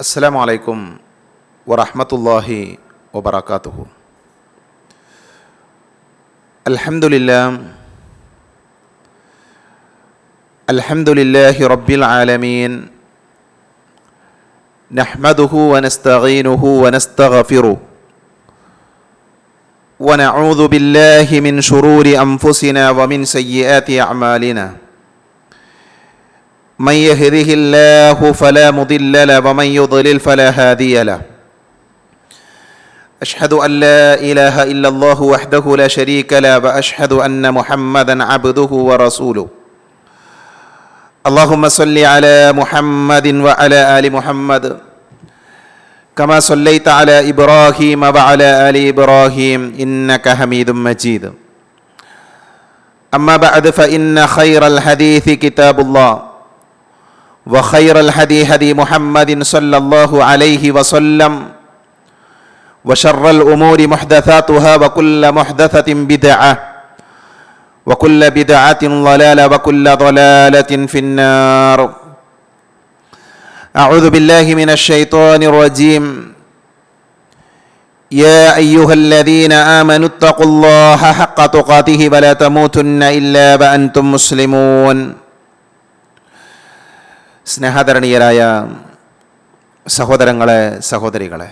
അസ്സലാമു അലൈക്കും വറഹ്മത്തുള്ളാഹി വബറകാതുഹു. അൽഹംദുലില്ലാഹി റബ്ബിൽ ആലമീൻ. നഹ്മദുഹു വനസ്തഈനുഹു വനസ്തഗ്ഫിറുഹു വനഊദു ബില്ലാഹി മിൻ ശുറൂരി അൻഫുസിനാ വമിൻ സയ്യിആതി അഅമാലിനാ. من يهده الله فلا مضل له ومن يضلل فلا هادي له. أشهد أن لا إله إلا الله وحده لا شريك له وأشهد أن محمدا عبده ورسوله. اللهم صل على محمد وعلى آل محمد كما صليت على إبراهيم وعلى آل إبراهيم إنك حميد مجيد. أما بعد فإن خير الحديث كتاب الله وخير الهدي هدي محمد صلى الله عليه وسلم وشر الأمور محدثاتها وكل محدثة بدعة وكل بدعة ضلالة وكل ضلالة في النار. أعوذ بالله من الشيطان الرجيم. يا أيها الذين آمنوا اتقوا الله حق تقاته ولا تموتن إلا وأنتم مسلمون. സ്നേഹാദരണീയരായ സഹോദരങ്ങളെ, സഹോദരികളെ,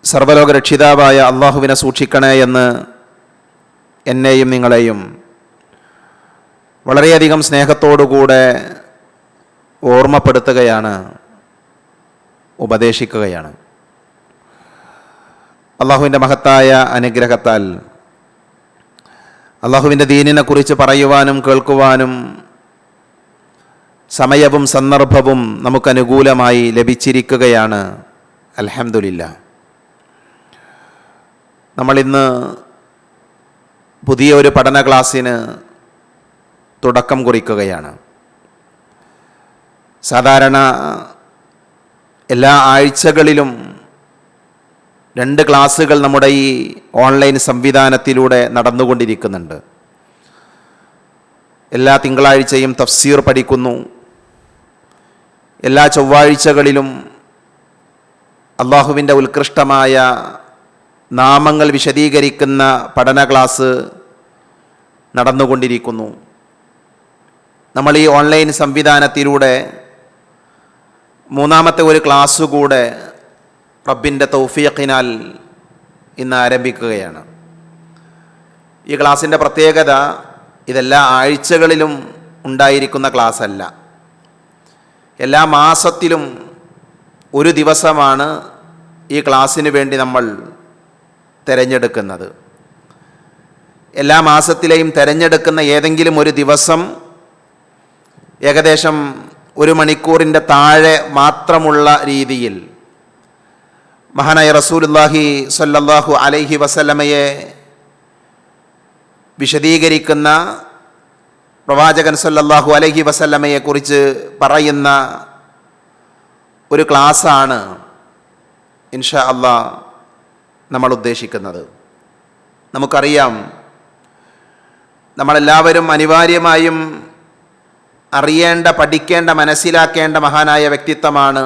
സർവ്വലോക രക്ഷിതാവായ അള്ളാഹുവിനെ സൂക്ഷിക്കണേ എന്ന് എന്നെയും നിങ്ങളെയും വളരെയധികം സ്നേഹത്തോടുകൂടെ ഓർമ്മപ്പെടുത്തുകയാണ്, ഉപദേശിക്കുകയാണ്. അള്ളാഹുവിൻ്റെ മഹത്തായ അനുഗ്രഹത്താൽ അള്ളാഹുവിൻ്റെ ദീനിനെ കുറിച്ച് പറയുവാനും കേൾക്കുവാനും സമയവും സന്ദർഭവും നമുക്കനുകൂലമായി ലഭിച്ചിരിക്കുകയാണ്. അൽഹംദുലില്ലാ. നമ്മളിന്ന് പുതിയ ഒരു പഠന ക്ലാസ്സിന് തുടക്കം കുറിക്കുകയാണ്. സാധാരണ എല്ലാ ആഴ്ചകളിലും 2 ക്ലാസ്സുകൾ നമ്മുടെ ഈ ഓൺലൈൻ സംവിധാനത്തിലൂടെ നടന്നുകൊണ്ടിരിക്കുന്നുണ്ട്. എല്ലാ തിങ്കളാഴ്ചയും തഫ്സീർ പഠിക്കുന്നു. എല്ലാ ചൊവ്വാഴ്ചകളിലും അള്ളാഹുവിൻ്റെ ഉത്കൃഷ്ടമായ നാമങ്ങൾ വിശദീകരിക്കുന്ന പഠന ക്ലാസ് നടന്നുകൊണ്ടിരിക്കുന്നു. നമ്മൾ ഈ ഓൺലൈൻ സംവിധാനത്തിലൂടെ 3ാമത്തെ ഒരു ക്ലാസ് കൂടെ റബ്ബിൻ്റെ തൗഫീഖിനാൽ ഇന്ന് ആരംഭിക്കുകയാണ്. ഈ ക്ലാസ്സിൻ്റെ പ്രത്യേകത ഇതെല്ലാ ആഴ്ചകളിലും ഉണ്ടായിരിക്കുന്ന ക്ലാസ് അല്ല. എല്ലാ മാസത്തിലും ഒരു ദിവസമാണ് ഈ ക്ലാസ്സിന് വേണ്ടി നമ്മൾ തിരഞ്ഞെടുക്കുന്നത്. എല്ലാ മാസത്തിലെയും തിരഞ്ഞെടുക്കുന്ന ഏതെങ്കിലും ഒരു ദിവസം ഏകദേശം 1 മണിക്കൂറിൻ്റെ താഴെ മാത്രമുള്ള രീതിയിൽ മഹാനായ റസൂലുള്ളാഹി സ്വല്ലല്ലാഹു അലൈഹി വസല്ലമയെ വിശദീകരിക്കുന്ന, പ്രവാചകൻ സല്ലല്ലാഹു അലൈഹി വസല്ലമയെക്കുറിച്ച് പറയുന്ന ഒരു ക്ലാസ്സാണ് ഇൻഷാ അല്ലാഹ് നമ്മൾ ഉദ്ദേശിക്കുന്നത്. നമുക്കറിയാം, നമ്മളെല്ലാവരും അനിവാര്യമായും അറിയേണ്ട, പഠിക്കേണ്ട, മനസ്സിലാക്കേണ്ട മഹാനായ വ്യക്തിത്വമാണ്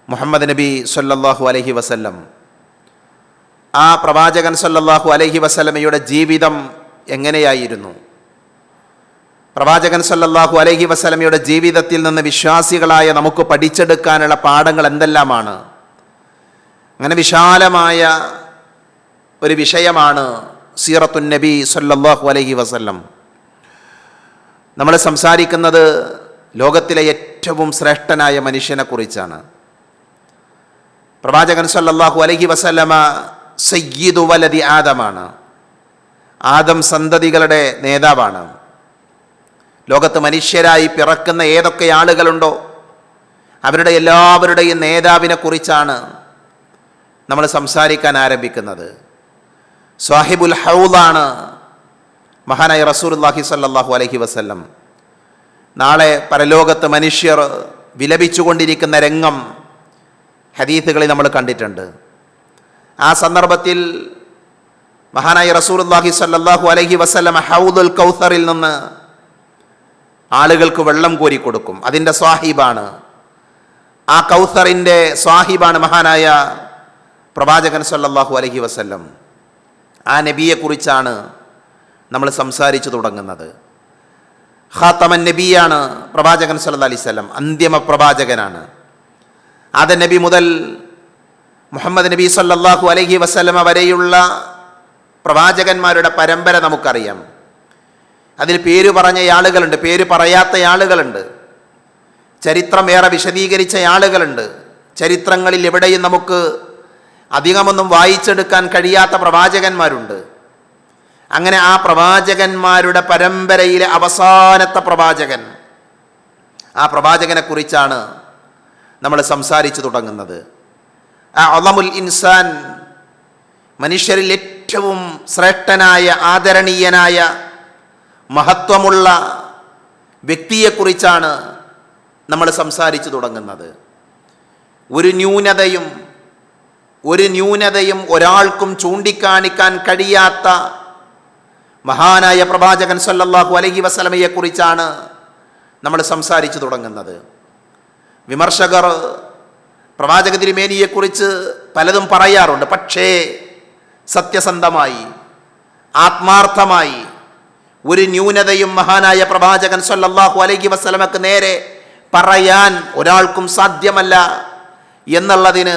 മുഹമ്മദ് നബി സല്ലല്ലാഹു അലൈഹി വസല്ലം. ആ പ്രവാചകൻ സല്ലല്ലാഹു അലൈഹി വസല്ലമയുടെ ജീവിതം എങ്ങനെയായിരുന്നു? പ്രവാചകൻ സല്ലല്ലാഹു അലൈഹി വസല്ലമയുടെ ജീവിതത്തിൽ നിന്ന് വിശ്വാസികളായ നമുക്ക് പഠിച്ചെടുക്കാനുള്ള പാഠങ്ങൾ എന്തെല്ലാമാണ്? അങ്ങനെ വിശാലമായ ഒരു വിഷയമാണ് സീറത്തുൻ നബി സല്ലല്ലാഹു അലൈഹി വസല്ലം. നമ്മൾ സംസാരിക്കുന്നത് ലോകത്തിലെ ഏറ്റവും ശ്രേഷ്ഠനായ മനുഷ്യനെക്കുറിച്ചാണ്. പ്രവാചകൻ സല്ലല്ലാഹു അലൈഹി വസല്ലമ സയ്യിദു വലദി ആദമാണ്. ആദം സന്തതികളുടെ നേതാവാണ്. ലോകത്ത് മനുഷ്യരായി പിറക്കുന്ന ഏതൊക്കെ ആളുകളുണ്ടോ അവരുടെ എല്ലാവരുടെയും നേതാവിനെ കുറിച്ചാണ് നമ്മൾ സംസാരിക്കാൻ ആരംഭിക്കുന്നത്. സാഹിബുൽ ഹൗളാണ് മഹാനായ റസൂലുള്ളാഹി സ്വല്ലല്ലാഹു അലൈഹി വസല്ലം. നാളെ പരലോകത്ത് മനുഷ്യർ വിലപിച്ചുകൊണ്ടിരിക്കുന്ന രംഗം ഹദീസുകളിൽ നമ്മൾ കണ്ടിട്ടുണ്ട്. ആ സന്ദർഭത്തിൽ മഹാനായ റസൂലുള്ളാഹി സ്വല്ലല്ലാഹു അലൈഹി വസല്ലം ഹൗദുൽ കൗസറിൽ നിന്ന് ആളുകൾക്ക് വെള്ളം കോരി കൊടുക്കും. അതിൻ്റെ സ്വാഹിബാണ് ആ കൗസറിൻ്റെ സ്വാഹിബാണ് മഹാനായ പ്രവാചകൻ സല്ലല്ലാഹു അലൈഹി വസല്ലം. ആ നബിയെക്കുറിച്ചാണ് നമ്മൾ സംസാരിച്ചു തുടങ്ങുന്നത്. ഖാതമൻ നബിയാണ് പ്രവാചകൻ സല്ലല്ലാഹു അലൈഹി വസല്ലം, അന്തിമ പ്രവാചകനാണ്. ആദം നബി മുതൽ മുഹമ്മദ് നബി സല്ലല്ലാഹു അലൈഹി വസല്ലമ വരെയുള്ള പ്രവാചകന്മാരുടെ പരമ്പര നമുക്കറിയാം. അതിൽ പേര് പറഞ്ഞ ആളുകളുണ്ട്, പേര് പറയാത്ത ആളുകളുണ്ട്, ചരിത്രം ഏറെ വിശദീകരിച്ച ആളുകളുണ്ട്. ചരിത്രങ്ങളിൽ എവിടെയും നമുക്ക് അധികമൊന്നും വായിച്ചെടുക്കാൻ കഴിയാത്ത പ്രവാചകന്മാരുണ്ട്. അങ്ങനെ ആ പ്രവാചകന്മാരുടെ പരമ്പരയിലെ അവസാനത്തെ പ്രവാചകൻ, ആ പ്രവാചകനെ കുറിച്ചാണ് നമ്മൾ സംസാരിച്ചു തുടങ്ങുന്നത്. അഅ്ളമുൽ ഇൻസാൻ, മനുഷ്യരിൽ ഏറ്റവും ശ്രേഷ്ഠനായ ആദരണീയനായ മഹത്വമുള്ള വ്യക്തിയെക്കുറിച്ചാണ് നമ്മൾ സംസാരിച്ചു തുടങ്ങുന്നത്. ഒരു ന്യൂനതയും ഒരാൾക്കും ചൂണ്ടിക്കാണിക്കാൻ കഴിയാത്ത മഹാനായ പ്രവാചകൻ സല്ലല്ലാഹു അലൈഹി വസല്ലമയെ കുറിച്ചാണ് നമ്മൾ സംസാരിച്ചു തുടങ്ങുന്നത്. വിമർശകർ പ്രവാചക തിരുമേനിയെക്കുറിച്ച് പലതും പറയാറുണ്ട്. പക്ഷേ സത്യസന്ധമായി, ആത്മാർത്ഥമായി ഒരു ന്യൂനതയും മഹാനായ പ്രവാചകൻ സല്ലല്ലാഹു അലൈഹി വസല്ലമക്ക് നേരെ പറയാൻ ഒരാൾക്കും സാധ്യമല്ല എന്നുള്ളതിന്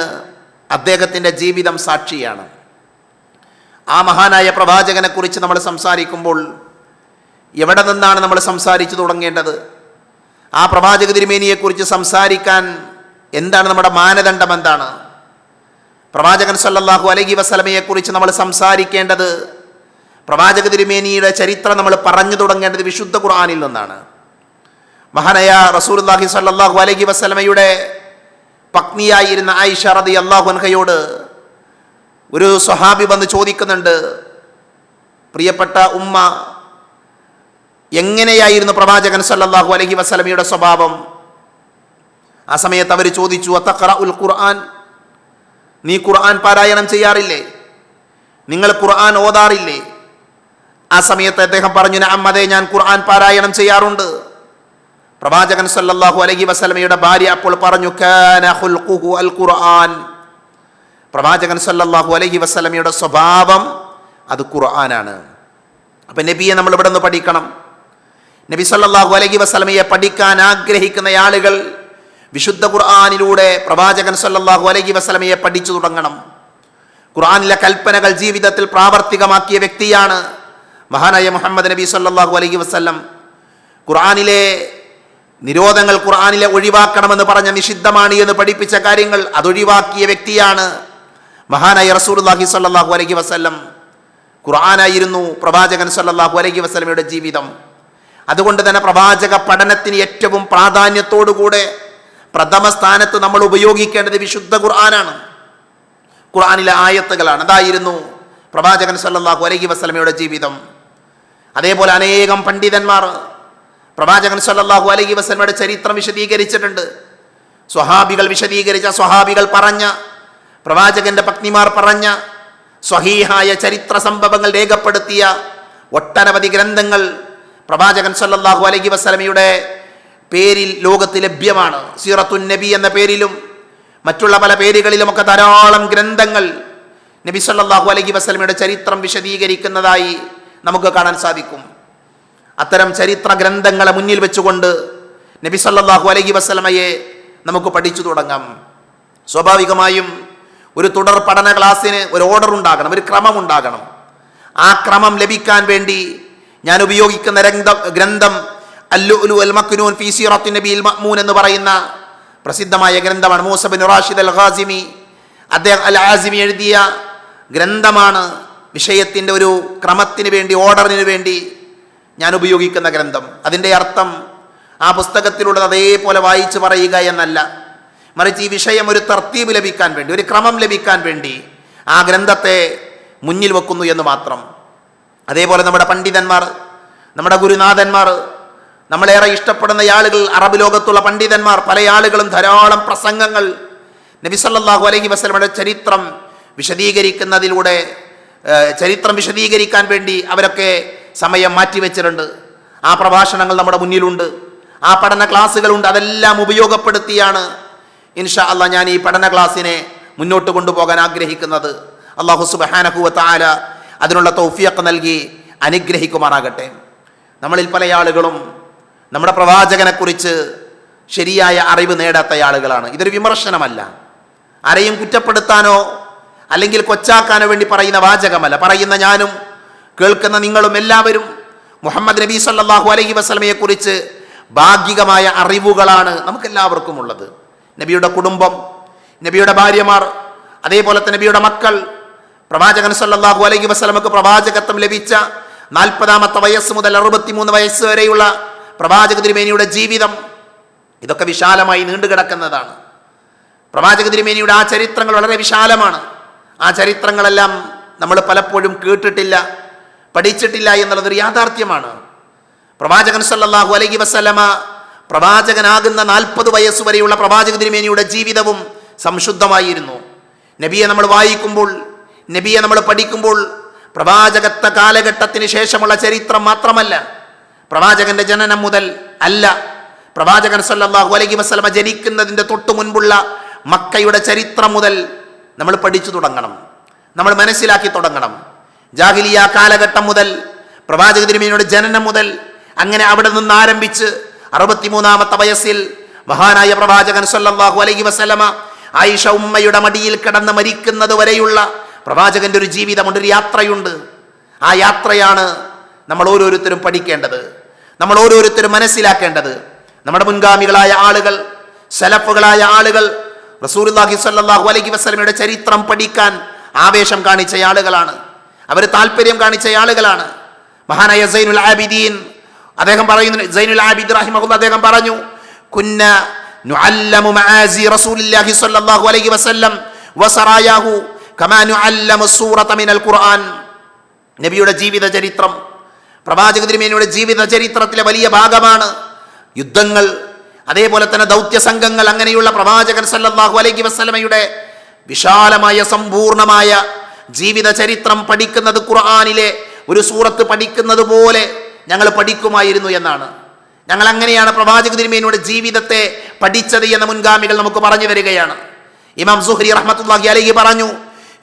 അദ്ദേഹത്തിൻ്റെ ജീവിതം സാക്ഷിയാണ്. ആ മഹാനായ പ്രവാചകനെ കുറിച്ച് നമ്മൾ സംസാരിക്കുമ്പോൾ എവിടെ നിന്നാണ് നമ്മൾ സംസാരിച്ചു തുടങ്ങേണ്ടത്? ആ പ്രവാചക തിരുമേനിയെക്കുറിച്ച് സംസാരിക്കാൻ എന്താണ് നമ്മുടെ മാനദണ്ഡം? എന്താണ്? പ്രവാചകൻ സല്ലല്ലാഹു അലൈഹി വസല്ലമയെക്കുറിച്ച് നമ്മൾ സംസാരിക്കേണ്ടത്, പ്രവാചക തിരുമേനിയുടെ ചരിത്രം നമ്മൾ പറഞ്ഞു തുടങ്ങേണ്ടത് വിശുദ്ധ ഖുർആനിൽ നിന്നാണ്. മഹാനായ റസൂലുള്ളാഹി സ്വല്ലല്ലാഹു അലൈഹി വസല്ലമയുടെ പത്നിയായിരുന്ന ആയിഷ റളിയല്ലാഹു അൻഹയോട് ഒരു സ്വഹാബി വന്ന് ചോദിക്കുന്നുണ്ട്, പ്രിയപ്പെട്ട ഉമ്മ, എങ്ങനെയായിരുന്നു പ്രവാചകൻ സല്ലല്ലാഹു അലൈഹി വസല്ലമയുടെ സ്വഭാവം? ആ സമയത്ത് അവർ ചോദിച്ചു, അതഖറഉൽ ഖുർആൻ, നീ ഖുർആൻ പാരായണം ചെയ്യാറില്ലേ? നിങ്ങൾ ഖുർആൻ ഓതാറില്ലേ? ആ സമയത്ത് അദ്ദേഹം പറഞ്ഞു, നഅം, അതെ, ഞാൻ ഖുർആൻ പാരായണം ചെയ്യാറുണ്ട്. പ്രവാചകൻ സല്ലല്ലാഹു അലൈഹി വസല്ലമയുടെ ഭാര്യ അപ്പോൾ പറഞ്ഞു, കാന ഖുൽഖുഹു അൽ ഖുർആൻ, പ്രവാചകൻ സല്ലല്ലാഹു അലൈഹി വസല്ലമയുടെ സ്വഭാവം അത് ഖുർആനാണ്. അപ്പം നബിയെ നമ്മൾ ഇവിടെ നിന്ന് പഠിക്കണം. നബി സല്ലല്ലാഹു അലൈഹി വസല്ലമയെ പഠിക്കാൻ ആഗ്രഹിക്കുന്ന ആളുകൾ വിശുദ്ധ ഖുർആനിലൂടെ പ്രവാചകൻ സല്ലല്ലാഹു അലൈഹി വസല്ലമയെ പഠിച്ചു തുടങ്ങണം. ഖുർആനിലെ കൽപ്പനകൾ ജീവിതത്തിൽ പ്രാവർത്തികമാക്കിയ വ്യക്തിയാണ് മഹാനായ മുഹമ്മദ് നബി സല്ലല്ലാഹു അലൈഹി വസല്ലം. ഖുർആനിലെ നിരോധങ്ങൾ ഖുർആനിലെ ഒഴിവാക്കണമെന്ന് പറഞ്ഞ, നിഷിദ്ധമാണ് എന്ന് പഠിപ്പിച്ച കാര്യങ്ങൾ അതൊഴിവാക്കിയ വ്യക്തിയാണ് മഹാനായ റസൂലുള്ളാഹി സ്വല്ലല്ലാഹു അലൈഹി വസല്ലം. ഖുർആനായിരുന്നു പ്രവാചകൻ സ്വല്ലല്ലാഹു അലൈഹി വസല്ലമയുടെ ജീവിതം. അതുകൊണ്ട് തന്നെ പ്രവാചക പഠനത്തിന് ഏറ്റവും പ്രാധാന്യത്തോടുകൂടെ പ്രഥമ സ്ഥാനത്ത് നമ്മൾ ഉപയോഗിക്കേണ്ടത് വിശുദ്ധ ഖുർആനാണ്, ഖുർആനിലെ ആയത്തുകളാണ്. അതായിരുന്നു പ്രവാചകൻ സ്വല്ലല്ലാഹു അലൈഹി വസല്ലമയുടെ ജീവിതം. അതേപോലെ അനേകം പണ്ഡിതന്മാർ പ്രവാചകൻ സ്വല്ലല്ലാഹു അലൈഹി വസല്ലമയുടെ ചരിത്രം വിശദീകരിച്ചിട്ടുണ്ട്. സ്വഹാബികൾ വിശദീകരിച്ച, സ്വഹാബികൾ പറഞ്ഞ, പ്രവാചകന്റെ പത്നിമാർ പറഞ്ഞ സ്വഹീഹായ ചരിത്ര സംഭവങ്ങൾ രേഖപ്പെടുത്തിയ ഒട്ടനവധി ഗ്രന്ഥങ്ങൾ പ്രവാചകൻ സല്ലല്ലാഹു അലൈഹി വസല്ലമയുടെ പേരിൽ ലോകത്ത് ലഭ്യമാണ്. സീറത്തുൻ നബി എന്ന പേരിലും മറ്റുള്ള പല പേരുകളിലുമൊക്കെ ധാരാളം ഗ്രന്ഥങ്ങൾ നബി സല്ലല്ലാഹു അലൈഹി വസല്ലമയുടെ ചരിത്രം വിശദീകരിക്കുന്നതായി നമുക്ക് കാണാൻ സാധിക്കും. അത്തരം ചരിത്ര ഗ്രന്ഥങ്ങളെ മുന്നിൽ വെച്ചുകൊണ്ട് നബി സല്ലല്ലാഹു അലൈഹി വസല്ലമയെ നമുക്ക് പഠിച്ചു തുടങ്ങാം. സ്വാഭാവികമായും ഒരു തുടർ പഠന ക്ലാസ്സിന് ഒരു ഓർഡർ ഉണ്ടാകണം, ഒരു ക്രമം ഉണ്ടാകണം. ആ ക്രമം ലഭിക്കാൻ വേണ്ടി ഞാൻ ഉപയോഗിക്കുന്ന ഗ്രന്ഥം അല്ലുഉലു അൽ മക്നൂൻ ഫീ സീറത്തിൻ നബിയിൽ മഅ്മൂൻ എന്ന് പറയുന്ന പ്രസിദ്ധമായ ഗ്രന്ഥമാണ്. മൂസ ബിൻ റാഷിദ് അൽ ഖാസിമി, അദ്ദേഹം അൽ ആസിമി എഴുതിയ ഗ്രന്ഥമാണ്. വിഷയത്തിൻ്റെ ഒരു ക്രമത്തിന് വേണ്ടി, ഓർഡറിന് വേണ്ടി ഞാൻ ഉപയോഗിക്കുന്ന ഗ്രന്ഥം. അതിൻ്റെ അർത്ഥം ആ പുസ്തകത്തിലുള്ളത് അതേപോലെ വായിച്ച് പറയുക എന്നല്ല, മറിച്ച് ഈ വിഷയം ഒരു തർത്തീബ് ലഭിക്കാൻ വേണ്ടി, ഒരു ക്രമം ലഭിക്കാൻ വേണ്ടി ആ ഗ്രന്ഥത്തെ മുന്നിൽ വെക്കുന്നു എന്ന് മാത്രം. അതേപോലെ നമ്മുടെ പണ്ഡിതന്മാർ, നമ്മുടെ ഗുരുനാഥന്മാർ, നമ്മളേറെ ഇഷ്ടപ്പെടുന്ന ആളുകൾ, അറബ് ലോകത്തുള്ള പണ്ഡിതന്മാർ, പല ആളുകളും ധാരാളം പ്രസംഗങ്ങൾ നബി സല്ലല്ലാഹു അലൈഹി വസല്ലമയുടെ ചരിത്രം വിശദീകരിക്കുന്നതിലൂടെ, ചരിത്രം വിശദീകരിക്കാൻ വേണ്ടി അവരൊക്കെ സമയം മാറ്റിവെച്ചിട്ടുണ്ട്. ആ പ്രഭാഷണങ്ങൾ നമ്മുടെ മുന്നിലുണ്ട്, ആ പഠന ക്ലാസ്സുകളുണ്ട്. അതെല്ലാം ഉപയോഗപ്പെടുത്തിയാണ് ഇൻഷാ അല്ലാഹ് ഞാൻ ഈ പഠന ക്ലാസ്സിനെ മുന്നോട്ട് കൊണ്ടുപോകാൻ ആഗ്രഹിക്കുന്നത്. അല്ലാഹു സുബ്ഹാനഹു വ തആല അതിനുള്ള തൗഫീഖ് നൽകി അനുഗ്രഹിക്കുമാറാകട്ടെ. നമ്മളിൽ പല ആളുകളും നമ്മുടെ പ്രവാചകനെക്കുറിച്ച് ശരിയായ അറിവ് നേടാത്ത ആളുകളാണ്. ഇതൊരു വിമർശനമല്ല, ആരെയും കുറ്റപ്പെടുത്താനോ അല്ലെങ്കിൽ കൊച്ചാക്കാനോ വേണ്ടി പറയുന്ന വാചകമല്ല. പറയുന്ന ഞാനും കേൾക്കുന്ന നിങ്ങളും എല്ലാവരും മുഹമ്മദ് നബി സല്ലല്ലാഹു അലൈഹി വസല്ലമയെ കുറിച്ച് ഭാഗികമായ അറിവുകളാണ് നമുക്കെല്ലാവർക്കും ഉള്ളത്. നബിയുടെ കുടുംബം, നബിയുടെ ഭാര്യമാർ, അതേപോലെ തന്നെ നബിയുടെ മക്കൾ, പ്രവാചകൻ സല്ലല്ലാഹു അലൈഹി വസല്ലമക്ക് പ്രവാചകത്വം ലഭിച്ച 40-ാമത്തെ വയസ്സ് മുതൽ 63 വയസ്സ് വരെയുള്ള പ്രവാചക തിരുമേനിയുടെ ജീവിതം, ഇതൊക്കെ വിശാലമായി നീണ്ടുകിടക്കുന്നതാണ്. പ്രവാചക തിരുമേനിയുടെ ആ ചരിത്രങ്ങൾ വളരെ വിശാലമാണ്. ആ ചരിത്രങ്ങളെല്ലാം നമ്മൾ പലപ്പോഴും കേട്ടിട്ടില്ല, പഠിച്ചിട്ടില്ല എന്നുള്ളതൊരു യാഥാർത്ഥ്യമാണ്. പ്രവാചകൻ സല്ലല്ലാഹു അലൈഹി വസല്ലമ പ്രവാചകനാകുന്ന 40 വയസ്സ് വരെയുള്ള പ്രവാചക തിരുമേനിയുടെ ജീവിതവും സംശുദ്ധമായിരുന്നു. നബിയെ നമ്മൾ വായിക്കുമ്പോൾ, നബിയെ നമ്മൾ പഠിക്കുമ്പോൾ പ്രവാചകത്വ കാലഘട്ടത്തിന് ശേഷമുള്ള ചരിത്രം മാത്രമല്ല, പ്രവാചകന്റെ ജനനം മുതൽ അല്ല, പ്രവാചകൻ സല്ലല്ലാഹു അലൈഹി വസല്ലമ ജനിക്കുന്നതിൻ്റെ തൊട്ടു മുൻപുള്ള മക്കയുടെ ചരിത്രം മുതൽ നമ്മൾ പഠിച്ചു തുടങ്ങണം, നമ്മൾ മനസ്സിലാക്കി തുടങ്ങണം. ജാഹിലിയ കാലഘട്ടം മുതൽ, പ്രവാചക തിരുമേനിയുടെ ജനനം മുതൽ, അങ്ങനെ അവിടെ നിന്ന് ആരംഭിച്ച് 63-ാമത്തെ വയസ്സിൽ മഹാനായ പ്രവാചകൻ സല്ലല്ലാഹു അലൈഹി വസല്ലമ ആയിഷ ഉമ്മയുടെ മടിയിൽ കിടന്ന് മരിക്കുന്നത് വരെയുള്ള പ്രവാചകന്റെ ഒരു ജീവിതമുണ്ട്, ഒരു യാത്രയുണ്ട്. ആ യാത്രയാണ് നമ്മൾ ഓരോരുത്തരും പഠിക്കേണ്ടത്, നമ്മൾ ഓരോരുത്തരും മനസ്സിലാക്കേണ്ടത്. നമ്മുടെ മുൻഗാമികളായ ആളുകൾ, സലഫുകളായ ആളുകൾ റസൂലുള്ളാഹി സ്വല്ലല്ലാഹു അലൈഹി വസല്ലമയുടെ ചരിത്രം പഠിക്കാൻ ആവേശം കാണിച്ച ആളുകളാണ്, അവർ താല്പര്യം കാണിച്ച ആളുകളാണ്. മഹാനായ സൈനുൽ ആബിദീൻ അദ്ദേഹം പറയുന്നു, സൈനുൽ ആബിദ് റഹിമഹുല്ലാഹ് അദ്ദേഹം പറഞ്ഞു, കുന്ന നുഅല്ലമു മആസി റസൂലില്ലാഹി സ്വല്ലല്ലാഹു അലൈഹി വസല്ലം വസറായാഹു കമാ നുഅല്ലമു സൂറത മിനൽ ഖുർആൻ. നബിയുടെ ജീവിത ചരിത്രം, പ്രവാചക തിരുമേനിയുടെ ജീവിത ചരിത്രത്തിലെ വലിയ ഭാഗമാണ്. യുദ്ധങ്ങൾ, അതേപോലെ തന്നെ ദൗത്യ സംഘങ്ങൾ, അങ്ങനെയുള്ള പ്രവാചകൻ സല്ലല്ലാഹു അലൈഹി വസല്ലമയുടെ വിശാലമായ സമ്പൂർണമായ ജീവിത ചരിത്രം പഠിക്കുന്നത് ഖുർആനിലെ ഒരു സൂറത്ത് പഠിക്കുന്നത് പോലെ ഞങ്ങൾ പഠിക്കുമായിരുന്നു എന്നാണ്. ഞങ്ങൾ അങ്ങനെയാണ് പ്രവാചക തിരുമേനിയുടെ ജീവിതത്തെ പഠിച്ചത് എന്ന മുൻഗാമികൾ നമുക്ക് പറഞ്ഞു തരികയാണ്. ഇമാം സുഹ്രി റഹ്മത്തുള്ളാഹി അലൈഹി പറഞ്ഞു,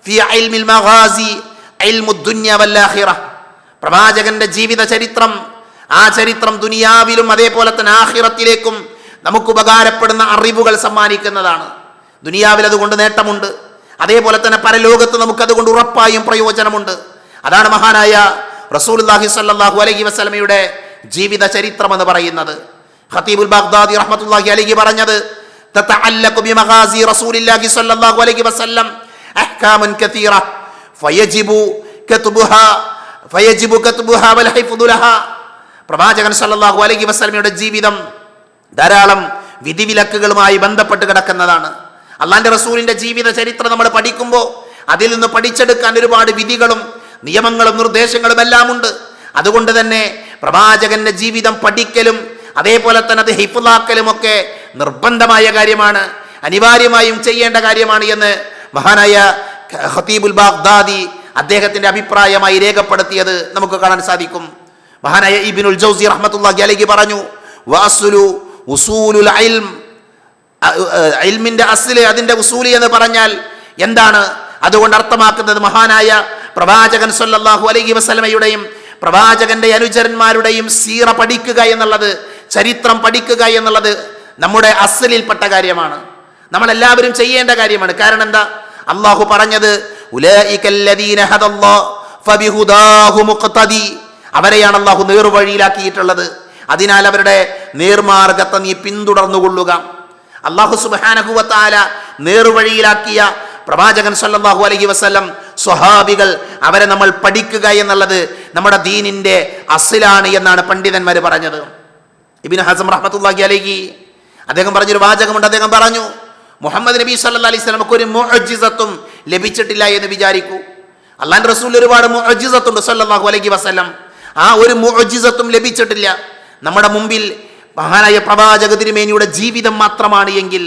ഫി ഇൽമിൽ മഗാസി ഇൽമുദ് ദുനിയ വൽ ആഖിറ. പ്രവാചകന്റെ ജീവിത ചരിത്രം, ആ ചരിത്രം ദുനിയാവിലും അതേപോലെ തന്നെ ആഖിറത്തിലേക്കും നമുക്ക് ഉപകാരപ്പെടുന്ന അറിവുകൾ സമ്മാനിക്കുന്നതാണ്. ദുനിയാവിൽ അതുകൊണ്ട് നേട്ടമുണ്ട്, അതേപോലെ തന്നെ പരലോകത്ത് നമുക്കതുകൊണ്ട് ഉറപ്പായും പ്രയോജനമുണ്ട്. അതാണ് മഹാനായ റസൂലുള്ളാഹി സ്വല്ലല്ലാഹു അലൈഹി വസല്ലമയുടെ ജീവിത ചരിത്രം എന്ന് പറയുന്നത്. ഖതീബുൽ ബഗ്ദാദി റഹ്മത്തുള്ളാഹി അലൈഹി പറഞ്ഞത്, തതഅല്ലഖു ബിമഗാസി റസൂലില്ലാഹി സ്വല്ലല്ലാഹു അലൈഹി വസല്ലം അഹ്കാമുൻ കതീറ ഫയജിബു കത്ബുഹാ വൽ ഹിഫ്ദു ലഹാ. പ്രവാചകൻ സല്ലല്ലാഹു അലൈഹി വസല്ലമയുടെ ജീവിതം ധാരാളം വിധിവിലക്കുകളുമായി ബന്ധപ്പെട്ട് കിടക്കുന്നതാണ്. അള്ളാന്റെ റസൂലിന്റെ ജീവിത ചരിത്രം നമ്മൾ പഠിക്കുമ്പോൾ അതിൽ നിന്ന് പഠിച്ചെടുക്കാൻ ഒരുപാട് വിധികളും നിയമങ്ങളും നിർദ്ദേശങ്ങളും എല്ലാം ഉണ്ട്. അതുകൊണ്ട് തന്നെ പ്രവാചകന്റെ ജീവിതം പഠിക്കലും അതേപോലെ തന്നെ അത് ഹിഫ്ളാക്കലും ഒക്കെ നിർബന്ധമായ കാര്യമാണ്, അനിവാര്യമായും ചെയ്യേണ്ട കാര്യമാണ് എന്ന് മഹാനായ ഖതീബുൽ ബഗ്ദാദി അദ്ദേഹത്തിന്റെ അഭിപ്രായമായി രേഖപ്പെടുത്തിയത് നമുക്ക് കാണാൻ സാധിക്കും. മഹാനായ ഇബ്നുൽ ജൗസി റഹ്മത്തുള്ളാഹി അലൈഹി പറഞ്ഞു, വഅസ്ലു ഉസൂലുൽ ഇൽം, ഇൽമിന്റെ അസ്ല്, അതിന്റെ ഉസൂലി എന്ന് പറഞ്ഞാൽ എന്താണ്? അതുകൊണ്ട് അർത്ഥമാക്കുന്നത് മഹാനായ പ്രവാചകൻ സല്ലല്ലാഹു അലൈഹി വസല്ലമയുടെയും പ്രവാചകന്റെ അനുചരന്മാരുടെയും സീറ പഠിക്കുക എന്നുള്ളത്, ചരിത്രം പഠിക്കുക എന്നുള്ളത് നമ്മുടെ അസ്ലിൽപ്പെട്ട കാര്യമാണ്, നമ്മളെല്ലാവരും ചെയ്യേണ്ട കാര്യമാണ്. കാരണം എന്താ? അള്ളാഹു പറഞ്ഞത്, ഉലൈകല്ലദീന ഹദല്ലാഹു ഫബിഹുദാഹു മുഖ്തദി, അവരെയാണ് അള്ളാഹു നേർവഴിയിലാക്കിയിട്ടുള്ളത്. അതിനാൽ അവരുടെ നേർമാർഗത്തെ നീ പിന്തുടർന്നുകൊള്ളുക. അള്ളാഹു സുബ്ഹാനഹു വ തആല നേർവഴിയിലാക്കിയ പ്രവാചകൻ സല്ലല്ലാഹു അലൈഹി വസല്ലം, സ്വഹാബികൾ, അവരെ നമ്മൾ പഠിക്കുക എന്നുള്ളത് നമ്മുടെ ദീനിന്റെ അസ്ലാണ് എന്നാണ് പണ്ഡിതന്മാർ പറഞ്ഞത്. ഇബ്നു ഹസം റഹ്മത്തുള്ളാഹി അലൈഹി അദ്ദേഹം പറഞ്ഞൊരു വാചകമുണ്ട്. അദ്ദേഹം പറഞ്ഞു, മുഹമ്മദ് നബി സല്ലല്ലാഹു അലൈഹി വസല്ലമക്ക് ഒരു മുഅ്ജിസത്തും ലഭിച്ചിട്ടില്ല എന്ന് വിചാരിക്കൂ. അല്ലാഹുവിന്റെ റസൂൽ ഒരുപാട് മുഅ്ജിസത്തുണ്ട് സല്ലല്ലാഹു അലൈഹി വസല്ലം, ആ ഒരു മുഅ്ജിസത്തും ലഭിച്ചിട്ടില്ല. നമ്മുടെ മുമ്പിൽ മഹാനായ പ്രവാചക തിരുമേനിയുടെ ജീവിതം മാത്രമാണ് എങ്കിൽ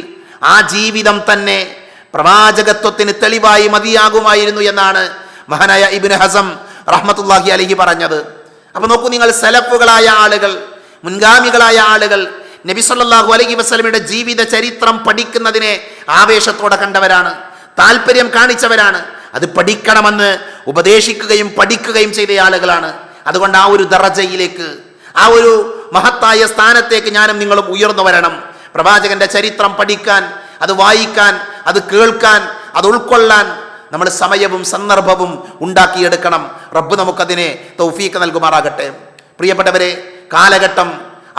ആ ജീവിതം തന്നെ പ്രവാചകത്വത്തിന് തെളിവായി മതിയാകുമായിരുന്നു എന്നാണ് മഹാനായ ഇബ്നു ഹസം റഹ്മത്തുള്ളാഹി അലൈഹി പറഞ്ഞത്. അപ്പൊ നോക്കൂ നിങ്ങൾ, സലഫുകളായ ആളുകൾ, മുൻഗാമികളായ ആളുകൾ നബി സല്ലല്ലാഹു അലൈഹി വസല്ലമയുടെ ജീവിത ചരിത്രം പഠിക്കുന്നതിനെ ആവേശത്തോടെ കണ്ടവരാണ്, താല്പര്യം കാണിച്ചവരാണ്. അത് പഠിക്കണമെന്ന് ഉപദേശിക്കുകയും പഠിക്കുകയും ചെയ്ത ആളുകളാണ്. അതുകൊണ്ട് ആ ഒരു ദറജയിലേക്ക്, ആ ഒരു മഹത്തായ സ്ഥാനത്തേക്ക് ഞാനും നിങ്ങളും ഉയർന്നു വരണം. പ്രവാചകന്റെ ചരിത്രം പഠിക്കാൻ, അത് വായിക്കാൻ, അത് കേൾക്കാൻ, അത് ഉൾക്കൊള്ളാൻ നമ്മൾ സമയവും സന്ദർഭവും ഉണ്ടാക്കിയെടുക്കണം. റബ്ബ് നമുക്കതിനെ തൗഫീഖ് നൽകുമാറാകട്ടെ. പ്രിയപ്പെട്ടവരെ, കാലഘട്ടം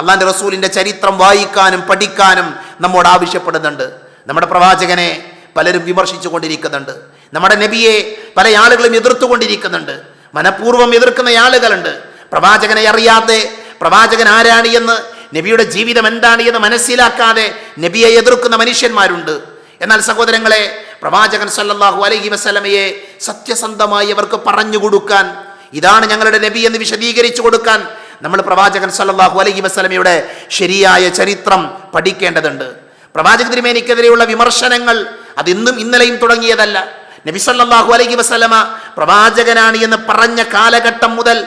അള്ളാന്റെ റസൂലിന്റെ ചരിത്രം വായിക്കാനും പഠിക്കാനും നമ്മോട് ആവശ്യപ്പെടുന്നുണ്ട്. നമ്മുടെ പ്രവാചകനെ പലരും വിമർശിച്ചു കൊണ്ടിരിക്കുന്നുണ്ട്. നമ്മുടെ നബിയെ പല ആളുകളും എതിർത്തുകൊണ്ടിരിക്കുന്നുണ്ട്. മനഃപൂർവ്വം എതിർക്കുന്ന ആളുകളുണ്ട്. പ്രവാചകനെ അറിയാതെ, പ്രവാചകൻ ആരാണ് എന്ന്, നബിയുടെ ജീവിതം എന്താണ് എന്ന് മനസ്സിലാക്കാതെ നബിയെ എതിർക്കുന്ന മനുഷ്യന്മാരുണ്ട്. എന്നാൽ സഹോദരങ്ങളെ, പ്രവാചകൻ സല്ലല്ലാഹു അലൈഹി വസല്ലമയെ സത്യസന്ധമായി അവർക്ക് പറഞ്ഞു കൊടുക്കാൻ, ഇതാണ് ഞങ്ങളുടെ നബി എന്ന് വിശദീകരിച്ചു കൊടുക്കാൻ നമ്മൾ പ്രവാചകൻ സല്ലല്ലാഹു അലൈഹി വസല്ലമയുടെ ശരിയായ ചരിത്രം പഠിക്കേണ്ടതുണ്ട്. പ്രവാചക തിരുമേനിക്കെതിരെയുള്ള വിമർശനങ്ങൾ അത് ഇന്നും ഇന്നലെയും തുടങ്ങിയതല്ല. നബി സല്ലല്ലാഹു അലൈഹി വസല്ലമ പ്രവാചകനാണ് എന്ന് പറഞ്ഞ കാലഘട്ടം മുതൽ,